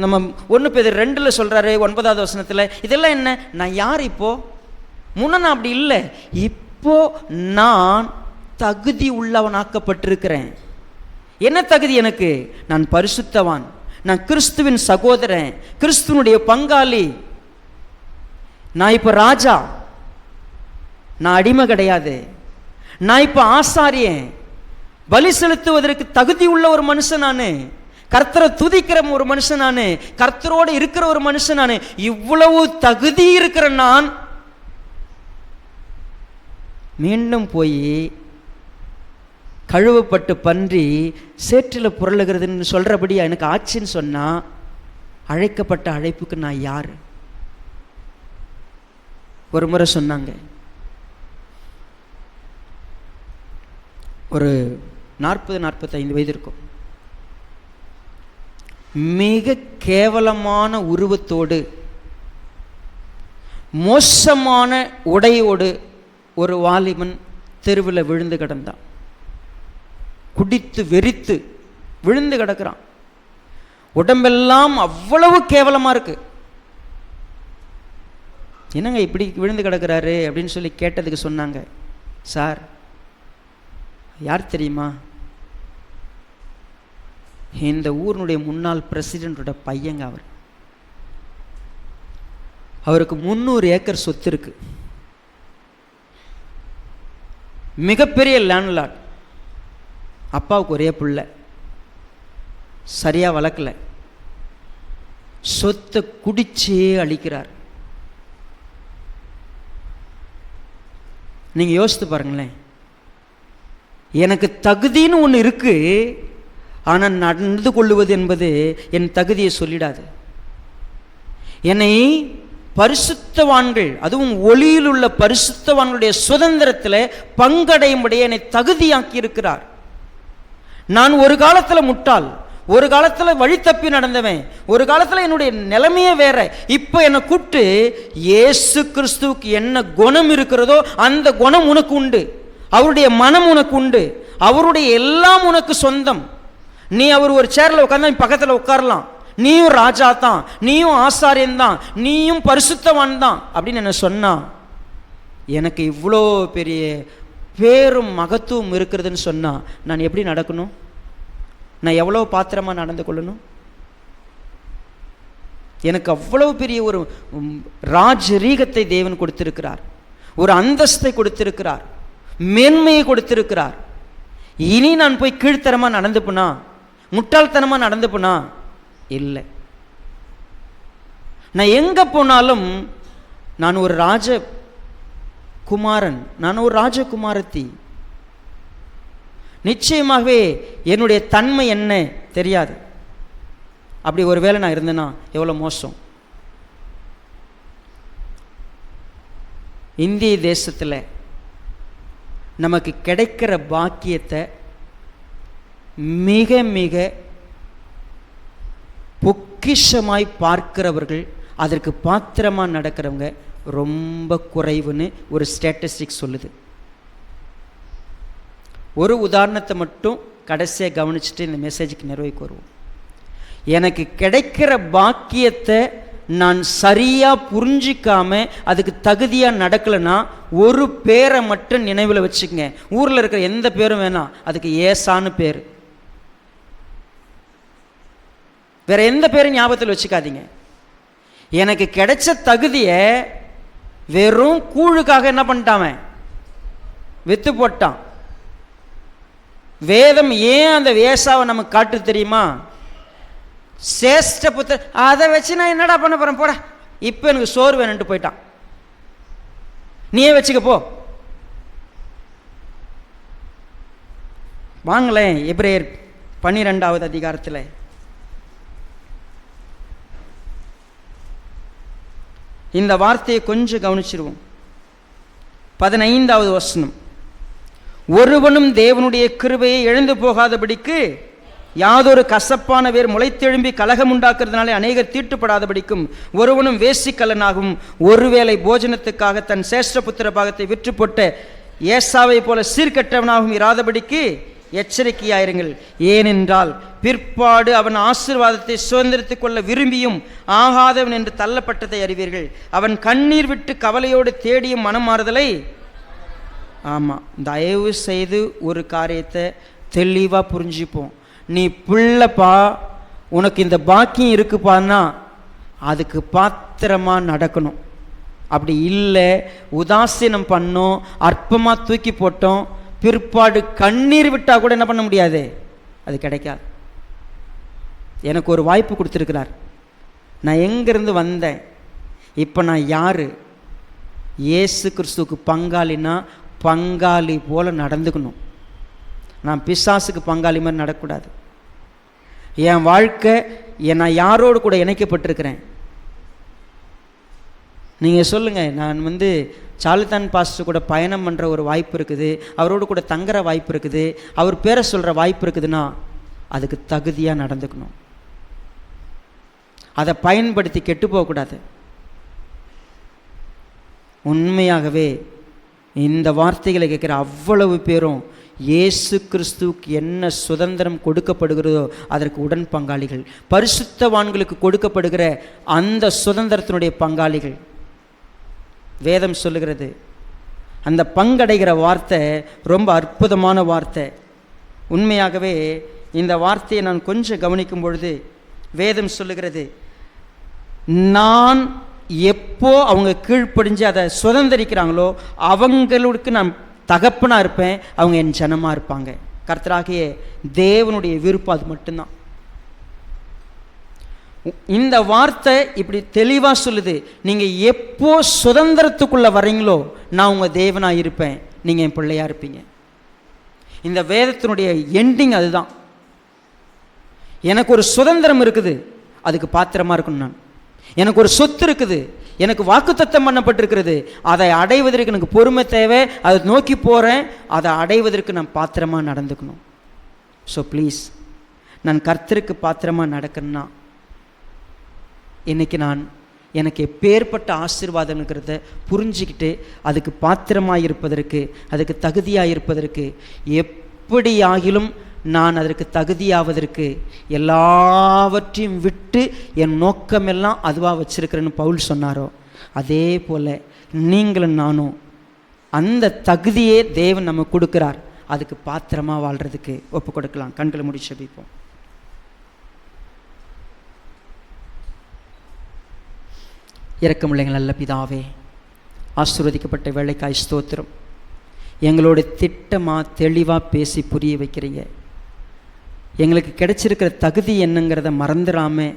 நம்ம 1 பேதுரு 2 சொல்றாரு 9வது வசனத்துல. இதெல்லாம் என்ன? நான் யார் இப்போ? முன்ன நான் அப்படி இல்லை. இப்போ நான் தகுதி உள்ளவனாக்கப்பட்டிருக்கிறேன். என்ன தகுதி எனக்கு? நான் பரிசுத்தவான், நான் கிறிஸ்துவின் சகோதரன், கிறிஸ்துவனுடைய பங்காளி. நான் இப்போ ராஜா, நான் அடிமை கிடையாது. நான் இப்போ ஆசாரியன், பலி செலுத்துவதற்கு தகுதி உள்ள ஒரு மனுஷன். நான் கர்த்தரை துதிக்கிற ஒரு மனுஷன். நான் கர்த்தரோடு இருக்கிற ஒரு மனுஷன். நான் இவ்வளவு தகுதி இருக்கிற நான் மீண்டும் போய் கழுவப்பட்டு பன்றி சேற்றில் புரளுகிறதுன்னு சொல்றபடி எனக்கு ஆச்சுன்னு சொன்னா, அழைக்கப்பட்ட அழைப்புக்கு நான் யார்? ஒரு முறை சொன்னாங்க, ஒரு 40-45 வயது இருக்கும், மிக கேவலமான உருவத்தோடு மோசமான உடையோடு ஒரு வாலிபன் தெருவில் விழுந்து கிடந்தான். குடித்து வெறித்து விழுந்து கிடக்கிறான். உடம்பெல்லாம் அவ்வளவு கேவலமாக இருக்கு. என்னங்க இப்படி விழுந்து கிடக்கிறாரு அப்படின்னு சொல்லி கேட்டதுக்கு சொன்னாங்க, சார் யார் தெரியுமா, இந்த ஊரினுடைய முன்னாள் பிரசிடென்டோட பையங்க அவர். அவருக்கு 300 ஏக்கர் சொத்து இருக்கு. மிகப்பெரிய லேண்ட்லார்ட். அப்பாவுக்கு ஒரே பிள்ளை, சரியா வளர்க்கல, சொத்தை குடிச்சே அழிக்கிறார். நீங்க யோசித்து பாருங்களேன். எனக்கு தகுதின்னு ஒன்று இருக்கு, ஆனால் நடந்து கொள்ளுவது என்பது என் தகுதியை சொல்லிடாது. என்னை பரிசுத்தவான்கள், அதுவும் ஒளியில் உள்ள பரிசுத்தவான்களுடைய சுதந்திரத்தில் பங்கடையும்படியே என்னை தகுதியாக்கி இருக்கிறார். நான் ஒரு காலத்தில் முட்டாள், ஒரு காலத்தில் வழி தப்பி நடந்தவன், ஒரு காலத்தில் என்னுடைய நிலைமையே வேற. இப்போ என்னை கூப்பிட்டு இயேசு கிறிஸ்துவுக்கு என்ன குணம் இருக்கிறதோ அந்த குணம் உனக்கு உண்டு, அவருடைய மனம் உனக்கு உண்டு, அவருடைய எல்லாம் உனக்கு சொந்தம். நீ அவர் ஒரு சேர்ல உட்கார்ந்தா பக்கத்தில் உட்காரலாம், நீயும் ராஜா தான், நீயும் ஆசாரியன் தான், நீயும் பரிசுத்தவான் தான் அப்படின்னு என்ன சொன்னா, எனக்கு இவ்வளோ பெரிய பேரும் மகத்துவம் இருக்கிறதுன்னு சொன்னா நான் எப்படி நடக்கணும்? நான் எவ்வளோ பாத்திரமா நடந்து கொள்ளணும்? எனக்கு அவ்வளவு பெரிய ஒரு ராஜரீகத்தை தேவன் கொடுத்திருக்கிறார், ஒரு அந்தஸ்தை கொடுத்திருக்கிறார், மேன்மையை கொடுத்திருக்கிறார். இனி நான் போய் கீழ்த்தரமா நடந்து போனா, முட்டாள்தனமா நடந்து போனா இல்லை. நான் எங்க போனாலும் நான் ஒரு ராஜகுமாரன், நான் ஒரு ராஜகுமாரத்தி. நிச்சயமாகவே என்னுடைய தன்மை என்ன தெரியாது. அப்படி ஒரு வேளை நான் இருந்தேன்னா எவ்வளோ மோசம். இந்திய தேசத்தில் நமக்கு கிடைக்கிற பாக்கியத்தை மிக மிக பொக்கிஷமாய் பார்க்கிறவர்கள், அதற்கு பாத்திரமாக நடக்கிறவங்க ரொம்ப குறைவுன்னு ஒரு ஸ்டாட்டிஸ்டிக்ஸ் சொல்லுது. ஒரு உதாரணத்தை மட்டும் கடைசியாக கவனிச்சுட்டு இந்த மெசேஜுக்கு நிறைவுக்கு வருவோம். எனக்கு கிடைக்கிற பாக்கியத்தை நான் சரியாக புரிஞ்சிக்காம அதுக்கு தகுதியாக நடக்கலைன்னா ஒரு பேரை மட்டும் நினைவில் வச்சுக்கங்க. ஊரில் இருக்கிற எந்த பேரும் வேணாம், அதுக்கு ஏசான்னு பேர். வேற எந்த பேரும் ஞாபகத்தில் வச்சுக்காதீங்க. எனக்கு கிடைச்ச தகுதியை வெறும் கூழுக்காக என்ன பண்ணிட்டான், வித்து போட்டான். வேதம் ஏன் அந்த ஏசாவை நமக்கு காட்டு தெரியுமா? சேஷ்ட புத்திர, அதை வச்சு நான் என்னடா பண்ண போறேன், போட இப்போ எனக்கு சோறு வேணுன்ட்டு போயிட்டான். நீயே வச்சுக்க போ. வாங்களேன் எபிரேயர் 12வது அதிகாரத்தில் இந்த வார்த்தையை கொஞ்சம் கவனிச்சிருவோம். 15வது வசனம், ஒருவனும் தேவனுடைய கிருபையை எழுந்து போகாதபடிக்கு யாதொரு கசப்பான வேர் முளைத்தெழும்பி கலகம் உண்டாக்குறதுனாலே அநேகர் தீட்டுப்படாதபடிக்கும் ஒருவனும் வேசிக்கல்லனாகவும் ஒருவேளை போஜனத்துக்காக தன் சேஷ்ட புத்திர பாகத்தை விற்று போட்ட ஏசாவை போல சீர்கெட்டவனாகவும் இராதபடிக்கு எச்சரிக்கையாயிருங்கள். ஏனென்றால் பிற்பாடு அவன் ஆசீர்வாதத்தை சுதந்திரித்துக் கொள்ள விரும்பியும் ஆகாதவன் என்று தள்ளப்பட்டதை அறிவீர்கள். அவன் கண்ணீர் விட்டு கவலையோடு தேடியும் மனமாறுதலை. ஆமாம், தயவு செய்து ஒரு காரியத்தை தெளிவாக புரிஞ்சுப்போம். நீ பிள்ளைப்பா, உனக்கு இந்த பாக்கியம் இருக்குப்பான்னா அதுக்கு பாத்திரமாக நடக்கணும். அப்படி இல்லை, உதாசீனம் பண்ணோம், அற்பமாக தூக்கி போட்டோம், பிற்பாடு கண்ணீர் விட்டால் கூட என்ன பண்ண முடியாது, அது கிடைக்காது. எனக்கு ஒரு வாய்ப்பு கொடுத்துருக்கிறார். நான் எங்கேருந்து வந்தேன், இப்போ நான் யார்? இயேசு கிறிஸ்துவுக்கு பங்காளினா பங்காளி போல நடந்துக்கணும். நான் பிசாசுக்கு பங்காளி மாதிரி நடக்கக்கூடாது. என் வாழ்க்கை நான் யாரோடு கூட இணைக்கப்பட்டிருக்கிறேன்? நீங்கள் சொல்லுங்கள், நான் சாலிதான் பாஸ்டர் கூட பயணம் பண்ணுற ஒரு வாய்ப்பு இருக்குது, அவரோடு கூட தங்குற வாய்ப்பு இருக்குது, அவர் பேரை சொல்கிற வாய்ப்பு இருக்குதுன்னா அதுக்கு தகுதியாக நடந்துக்கணும். அதை பயன்படுத்தி கெட்டு போகக்கூடாது. உண்மையாகவே இந்த வார்த்தைகளை கேட்குற அவ்வளவு பேரும் இயேசு கிறிஸ்துவுக்கு என்ன சுதந்திரம் கொடுக்கப்படுகிறதோ அதற்கு உடன் பங்காளிகள். பரிசுத்தவான்களுக்கு கொடுக்கப்படுகிற அந்த சுதந்திரத்தினுடைய பங்காளிகள். வேதம் சொல்லுகிறது, அந்த பங்கடைகிற வார்த்தை ரொம்ப அற்புதமான வார்த்தை. உண்மையாகவே இந்த வார்த்தையை நான் கொஞ்சம் கவனிக்கும் பொழுது வேதம் சொல்லுகிறது, நான் எப்போ அவங்க கீழ்ப்படிஞ்சு அதை சுதந்திரிக்கிறாங்களோ அவங்களுக்கு நான் தகப்பனாக இருப்பேன், அவங்க என் ஜனமாக இருப்பாங்க. கர்த்தராகிய தேவனுடைய விருப்பம் அது மட்டும்தான். இந்த வார்த்தை இப்படி தெளிவாக சொல்லுது, நீங்கள் எப்போ சுதந்திரத்துக்குள்ளே வரீங்களோ நான் உங்கள் தேவனாக இருப்பேன், நீங்கள் என் பிள்ளையாக இருப்பீங்க. இந்த வேதத்தினுடைய எண்டிங் அதுதான். எனக்கு ஒரு சுதந்திரம் இருக்குது, அதுக்கு பாத்திரமாக இருக்கணும். நான் எனக்கு ஒரு சொத்து இருக்குது, எனக்கு வாக்குத்தத்தம் பண்ணப்பட்டிருக்கிறது, அதை அடைவதற்கு எனக்கு பொறுமை தேவை, அதை நோக்கி போகிறேன், அதை அடைவதற்கு நான் பாத்திரமாக நடந்துக்கணும். ஸோ ப்ளீஸ், நான் கர்த்தருக்கு பாத்திரமாக நடக்கணும்னா இன்றைக்கி எனக்கு எப்பேற்பட்ட ஆசீர்வாதங்கிறத புரிஞ்சுக்கிட்டு அதுக்கு பாத்திரமாக இருப்பதற்கு, அதுக்கு தகுதியாக இருப்பதற்கு, எப்படி ஆகிலும் நான் அதற்கு தகுதியாவதற்கு எல்லாவற்றையும் விட்டு என் நோக்கமெல்லாம் அதுவாக வச்சிருக்கிறேன்னு பவுல் சொன்னாரோ, அதே போல் நீங்களும் நானும் அந்த தகுதியே தேவன் நம்ம கொடுக்குறார். அதுக்கு பாத்திரமாக வாழ்கிறதுக்கு ஒப்பு கொடுக்கலாம். கண்களை மூடி ஜெபிப்போம். இரக்கமுள்ள நல்ல பிதாவே, ஆசீர்வதிக்கப்பட்ட வேலைக்காய் ஸ்தோத்திரம். எங்களோட திட்டமாக தெளிவாக பேசி புரிய வைக்கிறீங்க. எங்களுக்கு கிடைச்சிருக்கிற தகுதி என்னங்கிறத மறந்துடாமல்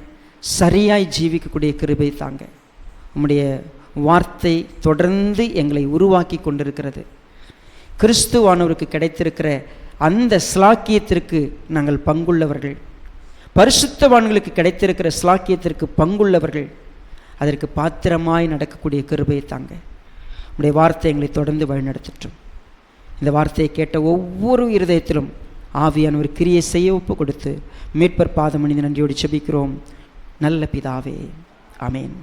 சரியாய் ஜீவிக்கக்கூடிய கிருபை தாங்க. உம்முடைய வார்த்தை தொடர்ந்து எங்களை உருவாக்கி கொண்டிருக்கிறது. கிறிஸ்துவானவருக்கு கிடைத்திருக்கிற அந்த ஸ்லாக்கியத்திற்கு நாங்கள் பங்குள்ளவர்கள், பரிசுத்தவான்களுக்கு கிடைத்திருக்கிற ஸ்லாக்கியத்திற்கு பங்குள்ளவர்கள். அதற்கு பாத்திரமாய் நடக்கக்கூடிய கிருபை தாங்க. உம்முடைய வார்த்தை எங்களை தொடர்ந்து வழிநடத்தட்டும். இந்த வார்த்தையை கேட்ட ஒவ்வொரு இருதயத்திலும் ஆவியானவர் கிரியை செய்ய ஒப்பு கொடுத்து மீட்பர் பாதமணிந்து நன்றியோடு ஜெபிக்கிறோம் நல்ல பிதாவே. ஆமென்.